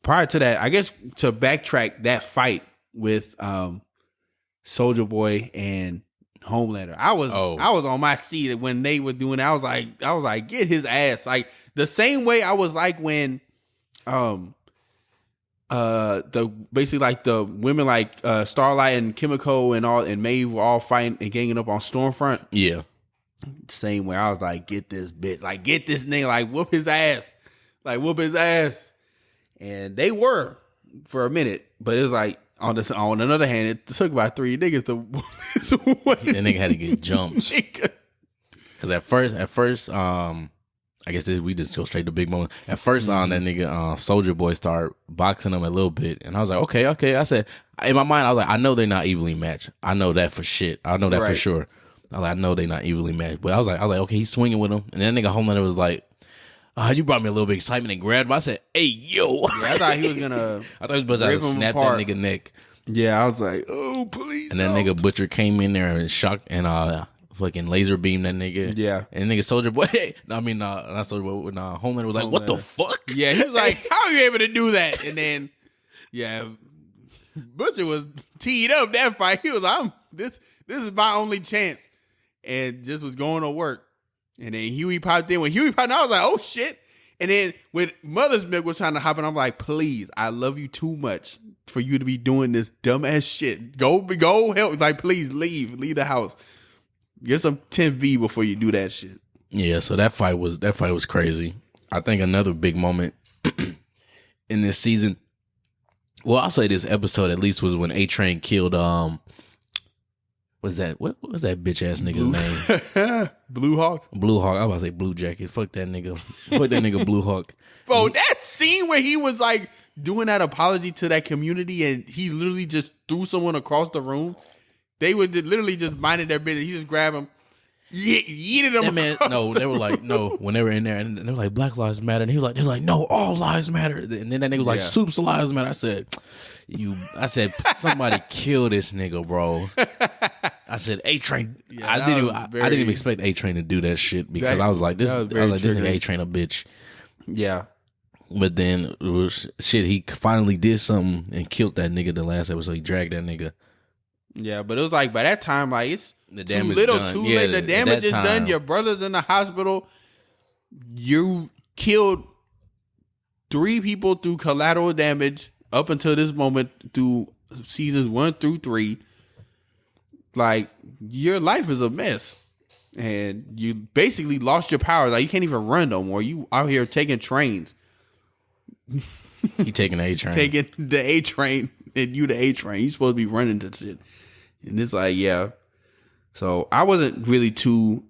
prior to that, I guess to backtrack that fight with Soulja Boy and Homelander, I was on my seat when they were doing it. I was like, get his ass. Like the same way I was like when basically like the women like Starlight and Kimiko and Maeve were all fighting and ganging up on Stormfront. Yeah. Same way. I was like, get this bitch, like get this nigga, like whoop his ass. Like whoop his ass. And they were for a minute, but it was like on another hand, it took about 3 niggas to that nigga had to get jumps. Because at first, I guess we just go straight to big moment. At first, that nigga Soulja Boy started boxing him a little bit, and I was like, okay. I said in my mind, I was like, I know they're not evenly matched. I know that for shit. I know that for sure. I know they're not evenly matched. But I was like, okay, he's swinging with him, and that nigga Homelander was like, you brought me a little bit of excitement and grabbed him. I said, hey, yo. Yeah, I thought he was gonna I thought he was supposed to snap that nigga neck. Yeah, I was like, oh, please. And that nigga Butcher came in there and shocked and fucking laser beamed that nigga. Yeah. And nigga Soulja Boy, not Soulja Boy, when Homelander was like, what the fuck? Yeah, he was like, how are you able to do that? And then, Butcher was teed up that fight. He was like, this is my only chance. And just was going to work. And then Huey popped in. When Huey popped in, I was like, oh, shit. And then when Mother's Milk was trying to hop in, I'm like, please, I love you too much for you to be doing this dumbass shit. Go help. Like, please leave the house. Get some 10V before you do that shit. Yeah, so that fight was crazy. I think another big moment in this season, well, I'll say this episode at least, was when A-Train killed what was that bitch ass nigga's name? Blue Hawk? Blue Hawk. I was about to say Blue Jacket. Fuck that nigga. Fuck that nigga Blue Hawk. Bro, that scene where he was like doing that apology to that community and he literally just threw someone across the room. They would literally just minded their business. He just grabbed him, yeeted him. They were like, no, when they were in there and they were like, Black Lives Matter. And he was like, no, all lives matter. And then that nigga was like, Soups lives matter. I said, somebody kill this nigga, bro. I said, A-Train. I didn't even expect A-Train to do that shit because I was like, this nigga A-Train a bitch. Yeah. But then he finally did something and killed that nigga the last episode. He dragged that nigga. Yeah, but it was like by that time, like it's the too little, too late. The damage is done. Your brother's in the hospital. You killed 3 people through collateral damage up until this moment through seasons 1 through 3. Like, your life is a mess. And you basically lost your power. Like, you can't even run no more. You out here taking trains. He taking the A-Train. Taking the A-Train and you the A-Train. You supposed to be running to shit. And it's like, yeah. So I wasn't really too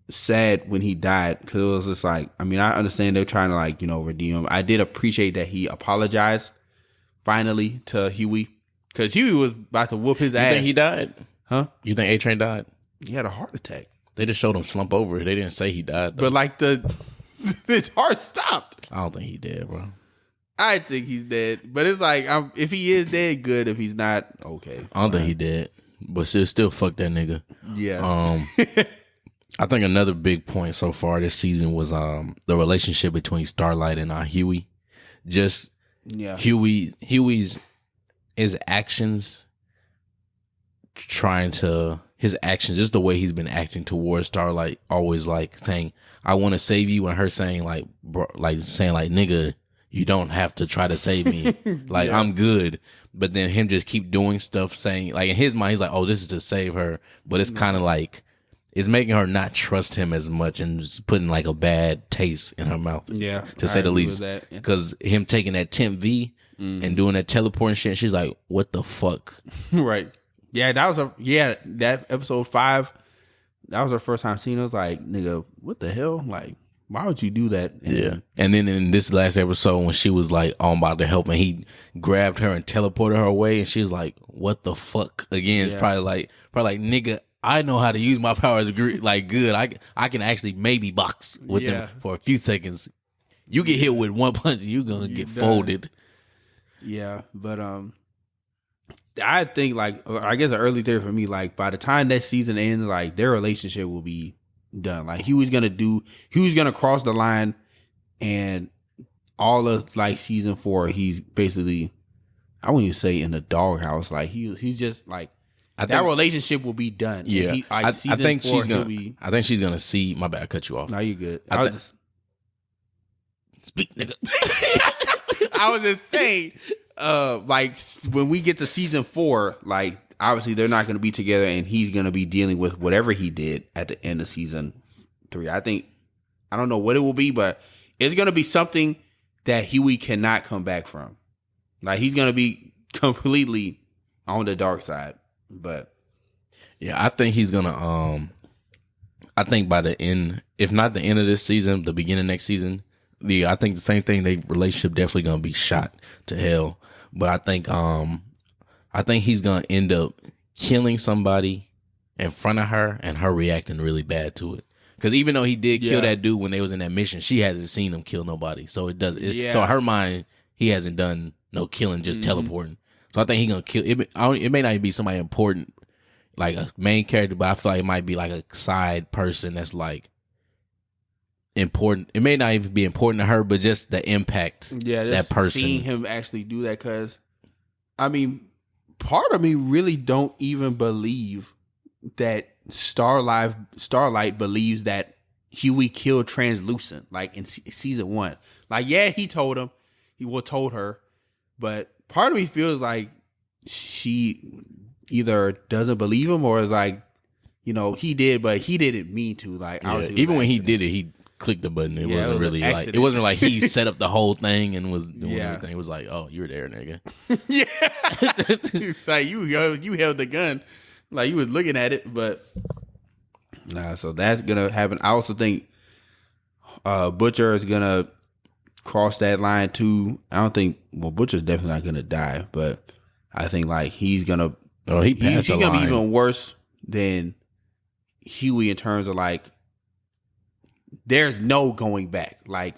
sad when he died because it was just like, I mean, I understand they're trying to like, redeem him. I did appreciate that he apologized finally to Huey because Huey was about to whoop his ass. You think he died? Huh? You think A-Train died? He had a heart attack. They just showed him slump over. They didn't say he died, though. But like his heart stopped. I don't think he did, bro. I think he's dead. But it's like, if he is dead, good. If he's not, okay. I don't think he dead. But still fuck that nigga. Yeah. I think another big point so far this season was the relationship between Starlight and Huey. Just Huey's his actions, just the way he's been acting towards Starlight, always like saying, I want to save you, and her saying like, bro, like saying like, nigga, you don't have to try to save me. Like, I'm good. But then him just keep doing stuff saying, like, in his mind, he's like, oh, this is to save her. But it's kind of like, it's making her not trust him as much and just putting like a bad taste in her mouth. Yeah. To say the least. Because him taking that Temp V and doing that teleporting shit, she's like, what the fuck? Right. Yeah, that episode 5, that was her first time seeing it. I was like, nigga, what the hell? Like, why would you do that? And then in this last episode, when she was like, oh, I'm about to help, and he grabbed her and teleported her away, and she was like, what the fuck? Again, it's probably like, nigga, I know how to use my powers like good. I can actually maybe box with them for a few seconds. You get hit with one punch, you gonna get folded. Yeah, but I think, like, I guess an early theory for me, like, by the time that season ends, like, their relationship will be done. Like, he was gonna cross the line, and all of, like, season 4, he's basically, I wouldn't even say in the doghouse. Like, he's just, like, that relationship will be done. Yeah. I think she's gonna see, my bad, I cut you off. No, you're good. Speak, nigga. I was just saying, like, when we get to season 4, like, obviously they're not going to be together, and he's going to be dealing with whatever he did at the end of season 3. I don't know what it will be, but it's going to be something that Huey cannot come back from. Like, he's going to be completely on the dark side. But yeah, I think he's gonna. I think by the end, if not the end of this season, the beginning of next season. I think the same thing. Their relationship definitely gonna be shot to hell. But I think he's gonna end up killing somebody in front of her, and her reacting really bad to it. Because even though he did kill that dude when they was in that mission, she hasn't seen him kill nobody. So it does. So in her mind, he hasn't done no killing, just teleporting. So I think he's gonna kill. It may not even be somebody important, like a main character, but I feel like it might be like a side person that's like important. It may not even be important to her, but just the impact. Yeah, that person. Seeing him actually do that, because I mean, part of me really don't even believe that Starlight believes that Huey killed Translucent, like in season 1. Like, yeah, he told her, but part of me feels like she either doesn't believe him, or is like, you know, he did, but he didn't mean to. Like, even when he did it, he clicked the button. It wasn't really like, it wasn't like he set up the whole thing and was doing everything. It was like, oh, you were there, nigga. It's like you held the gun, like you was looking at it, but nah. So that's gonna happen. I also think Butcher is gonna cross that line too. I don't think. Well, Butcher's definitely not gonna die, but I think like he's gonna. Oh, he passed the line. He's gonna be even worse than Huey in terms of like. There's no going back. Like,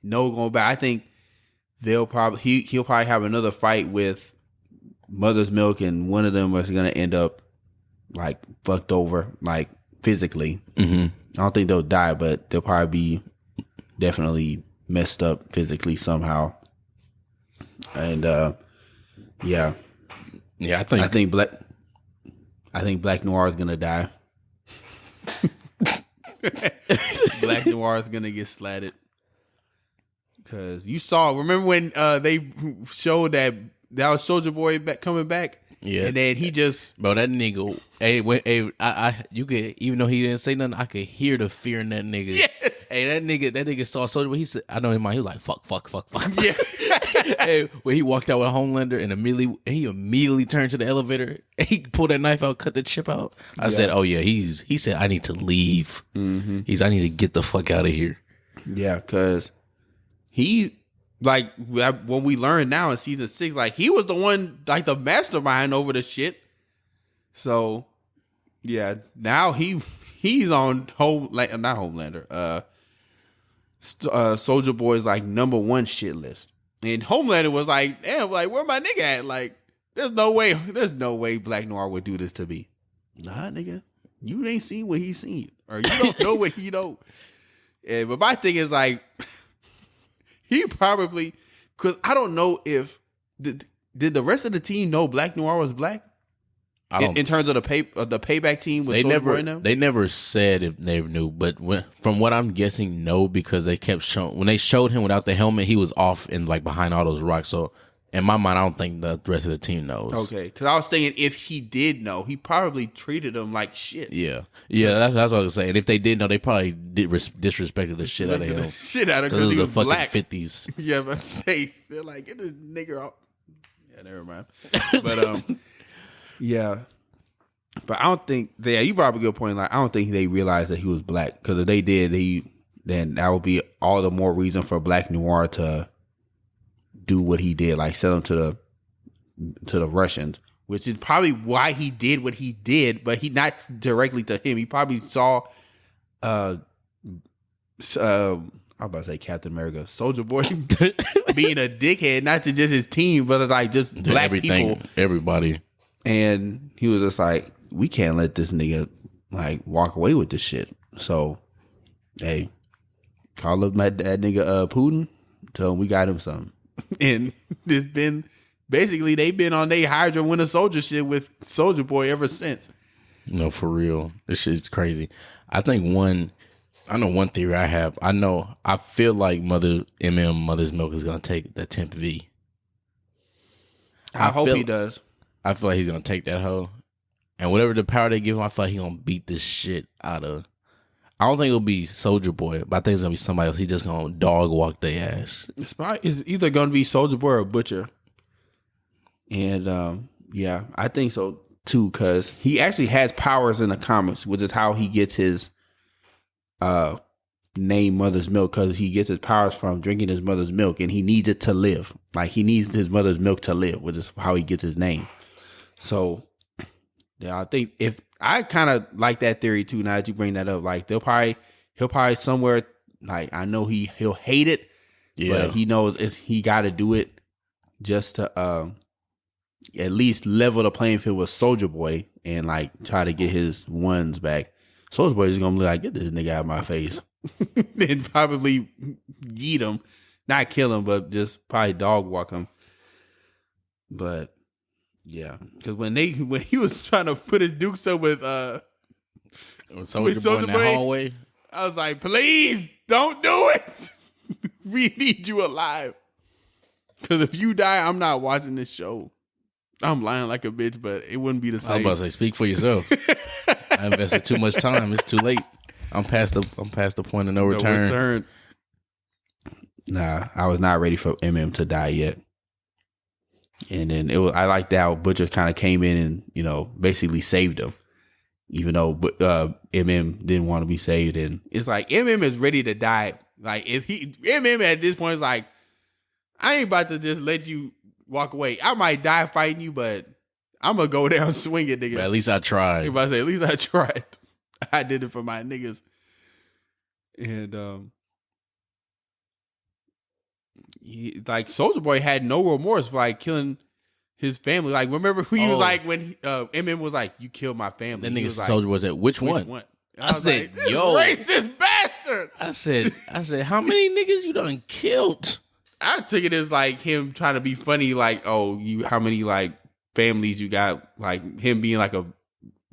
no going back. I think he'll probably have another fight with Mother's Milk, and one of them is gonna end up like fucked over, like physically. I don't think they'll die, but they'll probably be definitely messed up physically somehow. And I think Black Noir is gonna die. Black Noir is gonna get slatted, because you saw. Remember when they showed that was Soulja Boy coming back? Yeah, and then he just that nigga. You could, even though he didn't say nothing, I could hear the fear in that nigga. Yes. Hey, that nigga saw Soulja Boy. He said, I know in mind, he was like, fuck. Yeah. Hey, when he walked out with Homelander and he immediately turned to the elevator, he pulled that knife out, cut the chip out. I said, oh yeah, he said, I need to leave. I need to get the fuck out of here. Yeah, because he, like, when we learned now in season 6, like, he was the one, like, the mastermind over the shit. So, yeah, now he's on not Homelander, Soulja Boy's, like, #1 shit list. And Homelander was like, damn, like, where my nigga at? Like, there's no way Black Noir would do this to me. Nah, nigga, you ain't seen what he's seen, or you don't know what he know. Yeah, but my thing is, like, he probably, because I don't know if did the rest of the team know Black Noir was black? in terms of the payback team with They Soulja Boy in them? They never said if they knew, but from what I'm guessing, no, because they kept showing when they showed him without the helmet, he was off and like behind all those rocks. So in my mind, I don't think the rest of the team knows. Okay, because I was thinking if he did know, he probably treated him like shit. Yeah, that's what I was saying. If they did know, they probably disrespected the shit out of him. Shit out of him because he it was was the black. fucking 50s. Yeah, but they're like, get this nigger out. Yeah, never mind. But yeah. But I don't think you brought up a good point. Like, I don't think they realized that he was black, because if they did, then that would be all the more reason for Black Noir to do what he did, like sell him to the Russians, which is probably why he did what he did. But he not directly to him. He probably saw, I'm about to say Captain America, Soulja Boy being a dickhead, not to just his team, but like just To black everything, people, everybody. and he was just like, we can't let this nigga like walk away with this shit. So, hey, call up that nigga Putin, tell him we got him something. And it's been basically they've been on their Hydra Winter Soldier shit with Soulja Boy ever since. No, for real, this shit's crazy. I know one theory I have. I feel like Mother's Milk is gonna take the 10th V. I hope he does. I feel like he's gonna take that hoe, and whatever the power they give him, I feel like he's gonna beat this shit out of. I don't think it'll be Soulja Boy, but I think it's gonna be somebody else. He's just gonna dog walk their ass. It's either gonna be Soulja Boy or Butcher. And yeah, I think so too, because he actually has powers in the comics, which is how he gets his name Mother's Milk, because he gets his powers from drinking his mother's milk, and he needs it to live. Like, he needs his mother's milk to live, which is how he gets his name. So yeah, I think if I kind of like that theory too. Now that you bring that up, like he'll probably somewhere, like, I know he'll hate it, but he knows he got to do it just to at least level the playing field with Soulja Boy and like try to get his ones back. Soulja Boy is gonna be like, get this nigga out of my face, and probably yeet him, not kill him, but just probably dog walk him. But yeah, because when he was trying to put his dukes up with Soulja Boy in that hallway, I was like, please don't do it. We need you alive. Because if you die, I'm not watching this show. I'm lying like a bitch, but it wouldn't be the same. I was about to say, speak for yourself. I invested too much time. It's too late. I'm past the point of no return. Nah, I was not ready for MM to die yet. And then I liked how Butcher kind of came in and, basically saved him. Even though MM didn't want to be saved. And it's like, MM is ready to die. Like, if MM at this point is like, I ain't about to just let you walk away. I might die fighting you, but I'm going to go down swinging, nigga. But at least I tried. I'm about to say, at least I tried. I did it for my niggas. And, Soulja Boy had no remorse for, like, killing his family. Like, remember he was like, when MM was like, you killed my family. That nigga Soulja was at which one? I said, like, yo, racist bastard. I said, how many niggas you done killed? I took it as like him trying to be funny, like, oh, how many like families you got, like him being like a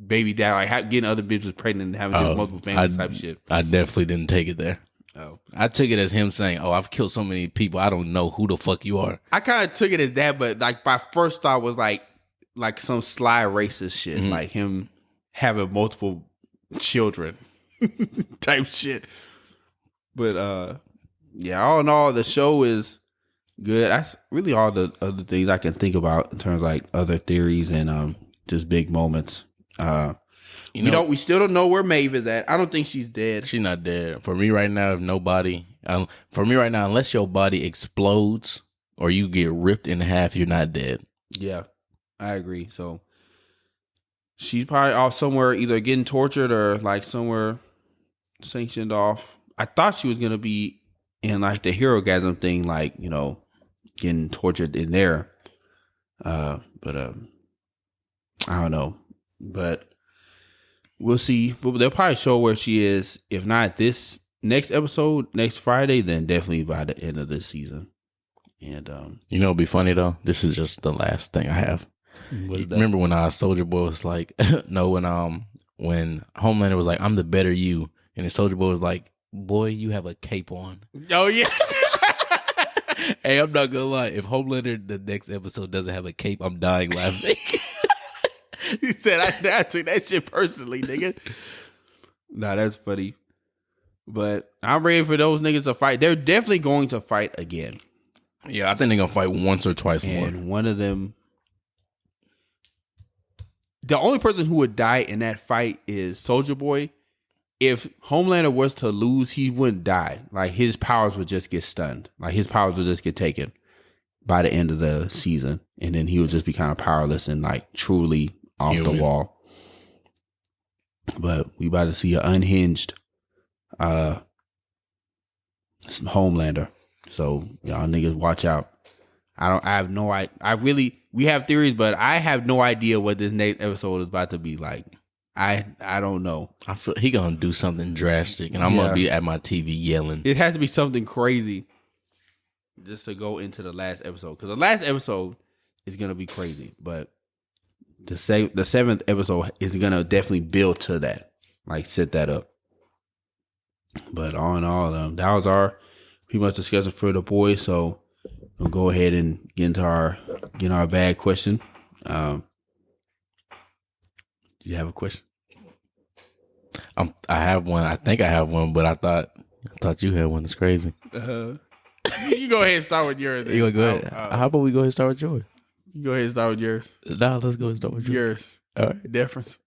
baby dad, like getting other bitches pregnant and having multiple families type shit. I definitely didn't take it there. Oh, I took it as him saying, "Oh, I've killed so many people, I don't know who the fuck you are." I kind of took it as that, but like my first thought was like some sly racist shit, like him having multiple children type shit. But yeah, all in all, the show is good. That's really all the other things I can think about in terms of like other theories and just big moments. We still don't know where Maeve is at. I don't think she's dead. She's not dead. For me right now, unless your body explodes or you get ripped in half, you're not dead. Yeah, I agree. So she's probably off somewhere, either getting tortured or like somewhere sanctioned off. I thought she was gonna be in like the Herogasm thing, like, getting tortured in there. But I don't know. But we'll see. They'll probably show where she is. If not this next episode, next Friday, then definitely by the end of this season. And it'd be funny though. This is just the last thing I have. Remember when Soldier Boy was like, no, when Homelander was like, I'm the better you, and then Soldier Boy was like, boy, you have a cape on. Oh yeah. Hey, I'm not gonna lie. If Homelander the next episode doesn't have a cape, I'm dying laughing. He said, I took that shit personally, nigga. Nah, that's funny. But I'm ready for those niggas to fight. They're definitely going to fight again. Yeah, I think they're gonna fight once or twice more. And one of them, the only person who would die in that fight is Soldier Boy. If Homelander was to lose, he wouldn't die. Like, his powers would just get stunned. Like, his powers would just get taken by the end of the season. And then he would just be kind of powerless and, like, truly off the wall. But we about to see an unhinged Homelander. So, y'all niggas watch out. We have theories, but I have no idea what this next episode is about to be like. I don't know. I feel he gonna do something drastic, and I'm gonna be at my TV yelling. It has to be something crazy just to go into the last episode, because the last episode is gonna be crazy, but the 7th episode is gonna definitely build to that, like set that up. But all in all, that was our pretty much discussion for the boys. So we'll go ahead and get our bad question. Do you have a question? I have one. I think I have one, but I thought you had one. It's crazy. You go ahead and start with yours. You go ahead. How about we go ahead and start with yours? You go ahead and start with yours. Nah, let's go and start with yours. All right. Difference.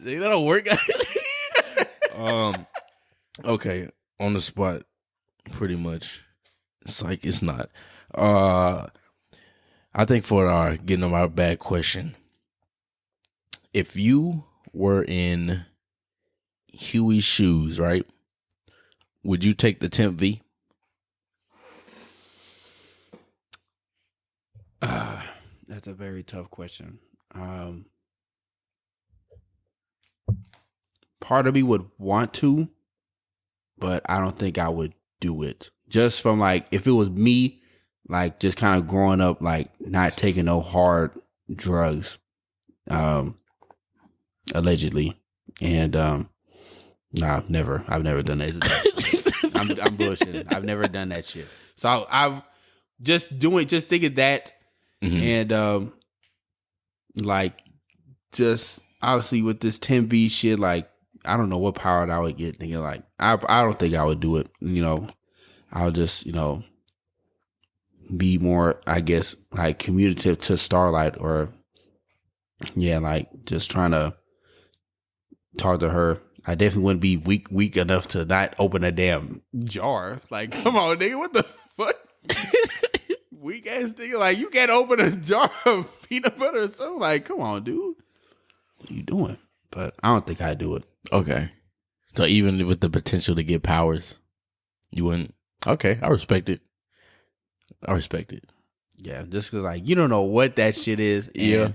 That'll work. Okay, on the spot, pretty much. It's like it's not. I think for our getting of our bad question, if you were in Huey's shoes, right? Would you take the Temp V? That's a very tough question. Part of me would want to, but I don't think I would do it. Just from like, if it was me, like just kind of growing up, like not taking no hard drugs, allegedly. And nah, I've never done that. I'm bullshitting. I've never done that shit. So I've just thinking that, and like just obviously with this 10V shit, like I don't know what power I would get, nigga. Like I don't think I would do it. I'll just be more, I guess, like communicative to Starlight, or like just trying to talk to her. I definitely wouldn't be weak enough to not open a damn jar. Like, come on, nigga, what the fuck? Weak ass nigga, like you can't open a jar of peanut butter or something. Like, come on, dude, what are you doing? But I don't think I'd do it. Okay, so even with the potential to get powers, you wouldn't. Okay, I respect it. Yeah, just because like you don't know what that shit is. Yeah,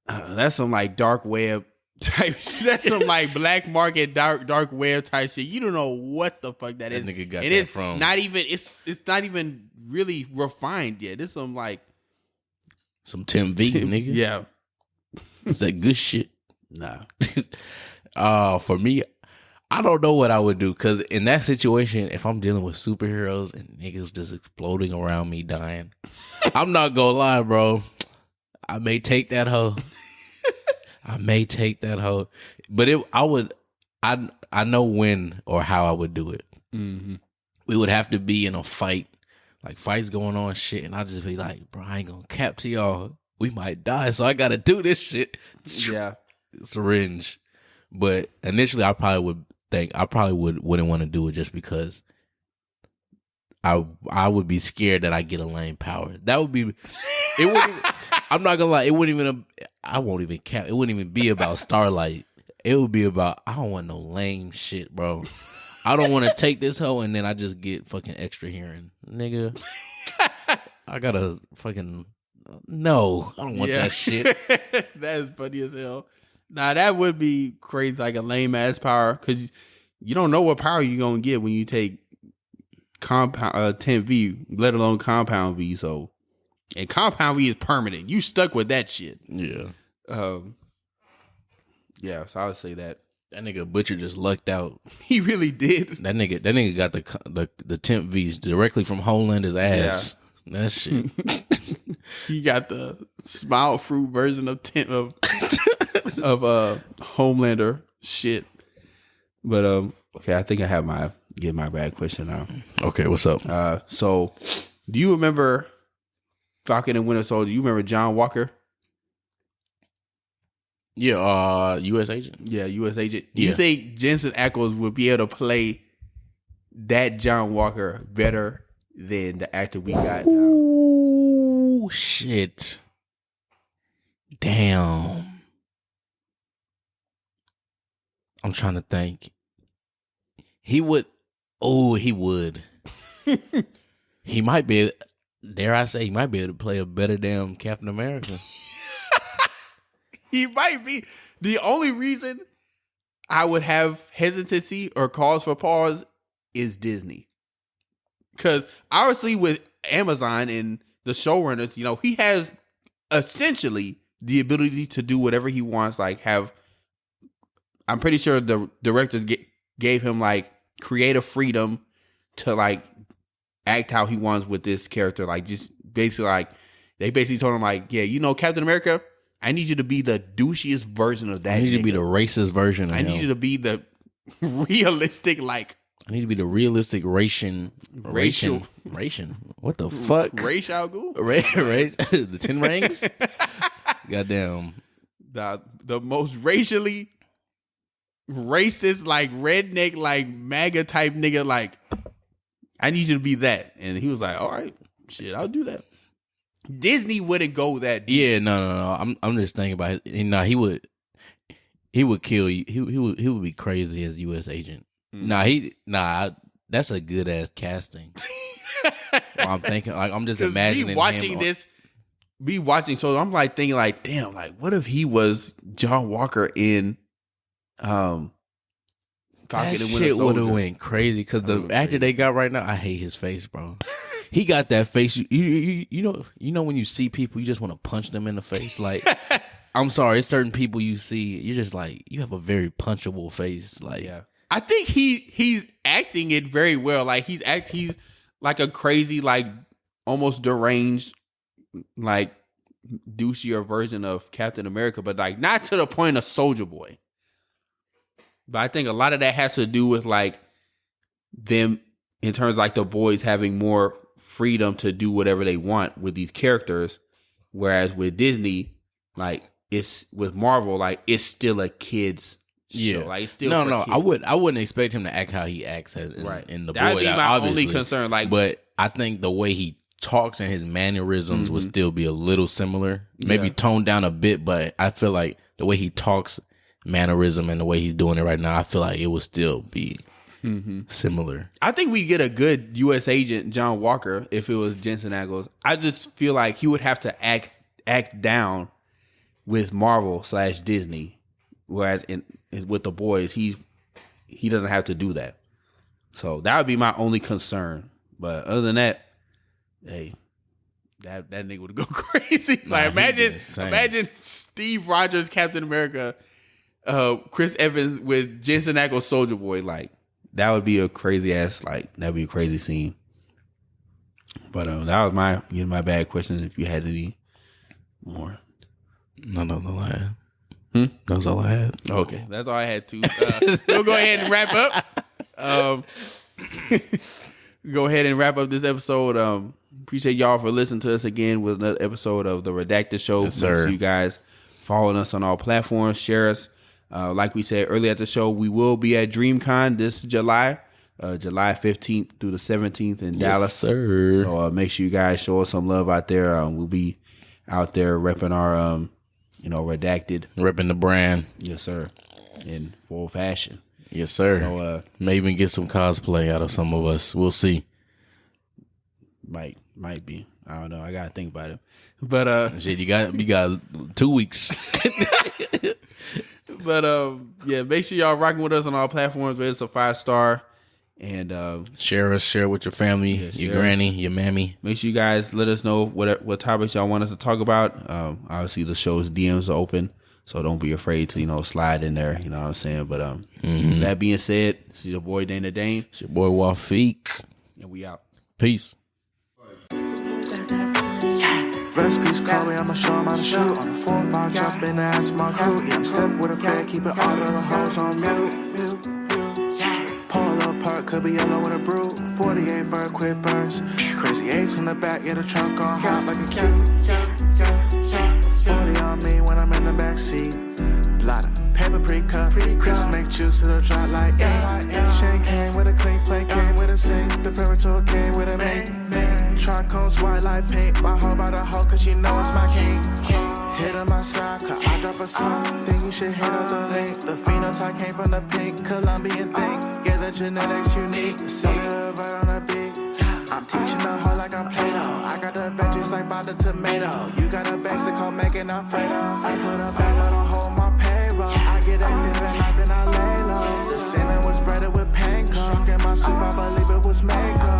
that's some like dark web type. That's some like black market dark web type shit. You don't know what the fuck that is. Nigga got and that it's from not even. It's not even really refined yet. It's some like some Tim V, nigga. Yeah, is that good shit? Nah. For me, I don't know what I would do, because in that situation, if I'm dealing with superheroes and niggas just exploding around me dying, I'm not gonna lie, bro. I may take that hoe. But I know when or how I would do it. Mm-hmm. We would have to be in a fight, like fights going on, shit, and I'll just be like, bro, I ain't gonna cap to y'all. We might die, so I gotta do this shit. Yeah. Syringe. But initially, I probably wouldn't want to do it, just because I would be scared that I get a lame power. That would be it. Wouldn't. I'm not gonna lie. It wouldn't even. I won't even count. It wouldn't even be about Starlight. It would be about, I don't want no lame shit, bro. I don't want to take this hoe and then I just get fucking extra hearing, nigga. I gotta fucking no. I don't want that shit. That is funny as hell. Nah, that would be crazy, like a lame ass power, because you don't know what power you're gonna get when you take compound 10V, let alone compound V. So And Compound V is permanent. You stuck with that shit. Yeah. Yeah, so I would say that. That nigga Butcher just lucked out. He really did. That nigga got the temp V's directly from Homelander's ass. Yeah. That shit. He got the smile fruit version of Homelander shit. But okay, I think I have my bad question now. Okay, what's up? So do you remember Falcon and Winter Soldier? You remember John Walker? Yeah, U.S. agent. Yeah, U.S. agent. Do you think Jensen Ackles would be able to play that John Walker better than the actor we got now? Ooh, shit. Damn. I'm trying to think. He would. Oh, he would. He might be, dare I say, he might be able to play a better damn Captain America. He might be. The only reason I would have hesitancy or cause for pause is Disney. Because obviously with Amazon and the showrunners, you know, he has essentially the ability to do whatever he wants. Like I'm pretty sure the directors gave him like creative freedom to like act how he wants with this character. Like just basically like, they basically told him like, yeah, you know, Captain America, I need you to be the douchiest version of that. I need you to be the racist version of him. I need you to be the realistic, like. I need to be the realistic racial. What the fuck? Ra's al Ghul? The 10 Rings? Goddamn. The most racially racist, like redneck, like MAGA type nigga, like, I need you to be that. And he was like, all right, shit, I'll do that. Disney wouldn't go that deep. Yeah, no. I'm just thinking about it. Nah, he would kill you. He would be crazy as U.S. agent. That's a good ass casting. I'm thinking, like, I'm just imagining watching him. So I'm like thinking, like, damn, like, what if he was John Walker in Falcon and Winter shit would have Soldier? went crazy because the actor they got right now, I hate his face, bro. He got that face. You know when you see people, you just want to punch them in the face. Like, I'm sorry, it's certain people you see, you're just like, you have a very punchable face. Like, yeah. I think he's acting it very well. Like he's like a crazy, like almost deranged, like douchier version of Captain America, but like not to the point of Soldier Boy. But I think a lot of that has to do with like them in terms of like the boys having more freedom to do whatever they want with these characters. Whereas with Disney, like it's with Marvel, like it's still a kid's show. Like it's still no. I wouldn't expect him to act how he acts in the Boys. That'd be my only concern. Like, but I think the way he talks and his mannerisms would still be a little similar. Maybe toned down a bit, but I feel like the way he talks, mannerism, and the way he's doing it right now, I feel like it would still be similar. I think we get a good U.S. agent, John Walker, if it was Jensen Ackles. I just feel like he would have to act down with Marvel / Disney, whereas with the boys, he doesn't have to do that. So that would be my only concern. But other than that, hey, that nigga would go crazy. Nah, like imagine Steve Rogers, Captain America, Chris Evans with Jensen Ackles, Soldier Boy. Like that would be a crazy ass. Like that'd be a crazy scene. But that was my bad question. If you had any more, No, I had. That was all I had. Okay, that's all I had too. We'll go ahead and wrap up. Go ahead and wrap up this episode. Appreciate y'all for listening to us again with another episode of the Redacted Show. Yes, sir. Make sure you guys following us on all platforms, share us. Like we said earlier at the show, we will be at DreamCon this July, July 15th through the 17th in Dallas. Sir. So make sure you guys show us some love out there. We'll be out there repping our Redacted. Repping the brand. Yes, sir. In full fashion. Yes, sir. So may even get some cosplay out of some of us. We'll see. Might be. I don't know. I gotta think about it. But shit, you got 2 weeks. But yeah, make sure y'all rocking with us on all platforms. Where it's a 5-star And share with your family, your granny, your mammy. Make sure you guys let us know what topics y'all want us to talk about. Obviously, the show's DMs are open, so don't be afraid to slide in there. You know what I'm saying? But that being said, this is your boy Dana Dane. It's your boy Feeq. And we out. Peace. Recipes call me, I'ma show 'em how to shoot. On the 4-5, jump in the ass, my crew. Yeah, I'm stepping with a fed, keeping all of the hoes on mute. Pull up part, could be yellow with a brew. 48 vert, quick burns. Crazy 8s in the back, yeah, the trunk on hot like a cue. 40 on me when I'm in the backseat. Blotter, paper pre-cut. Chris make juice, it'll drop like ink. Chain came with a clean plate, came with a sink. The Parator came with a mate. Tricones white like paint. My hoe by the hoe, cause she know it's my king. Hit on my side, cause I drop a song. Think you should hit up the link. The phenotype came from the pink Colombian thing. Yeah, the genetics unique. Cellular right on the beat. I'm teaching the hoe like I'm Play-Doh. I got the veggies like by the tomato. You got a basic hoe making Alfredo. I put a bag on a hoe on my payroll. I get active at night, then I lay low. The semen was breaded with panko. Struck in my soup, I believe it was Mako.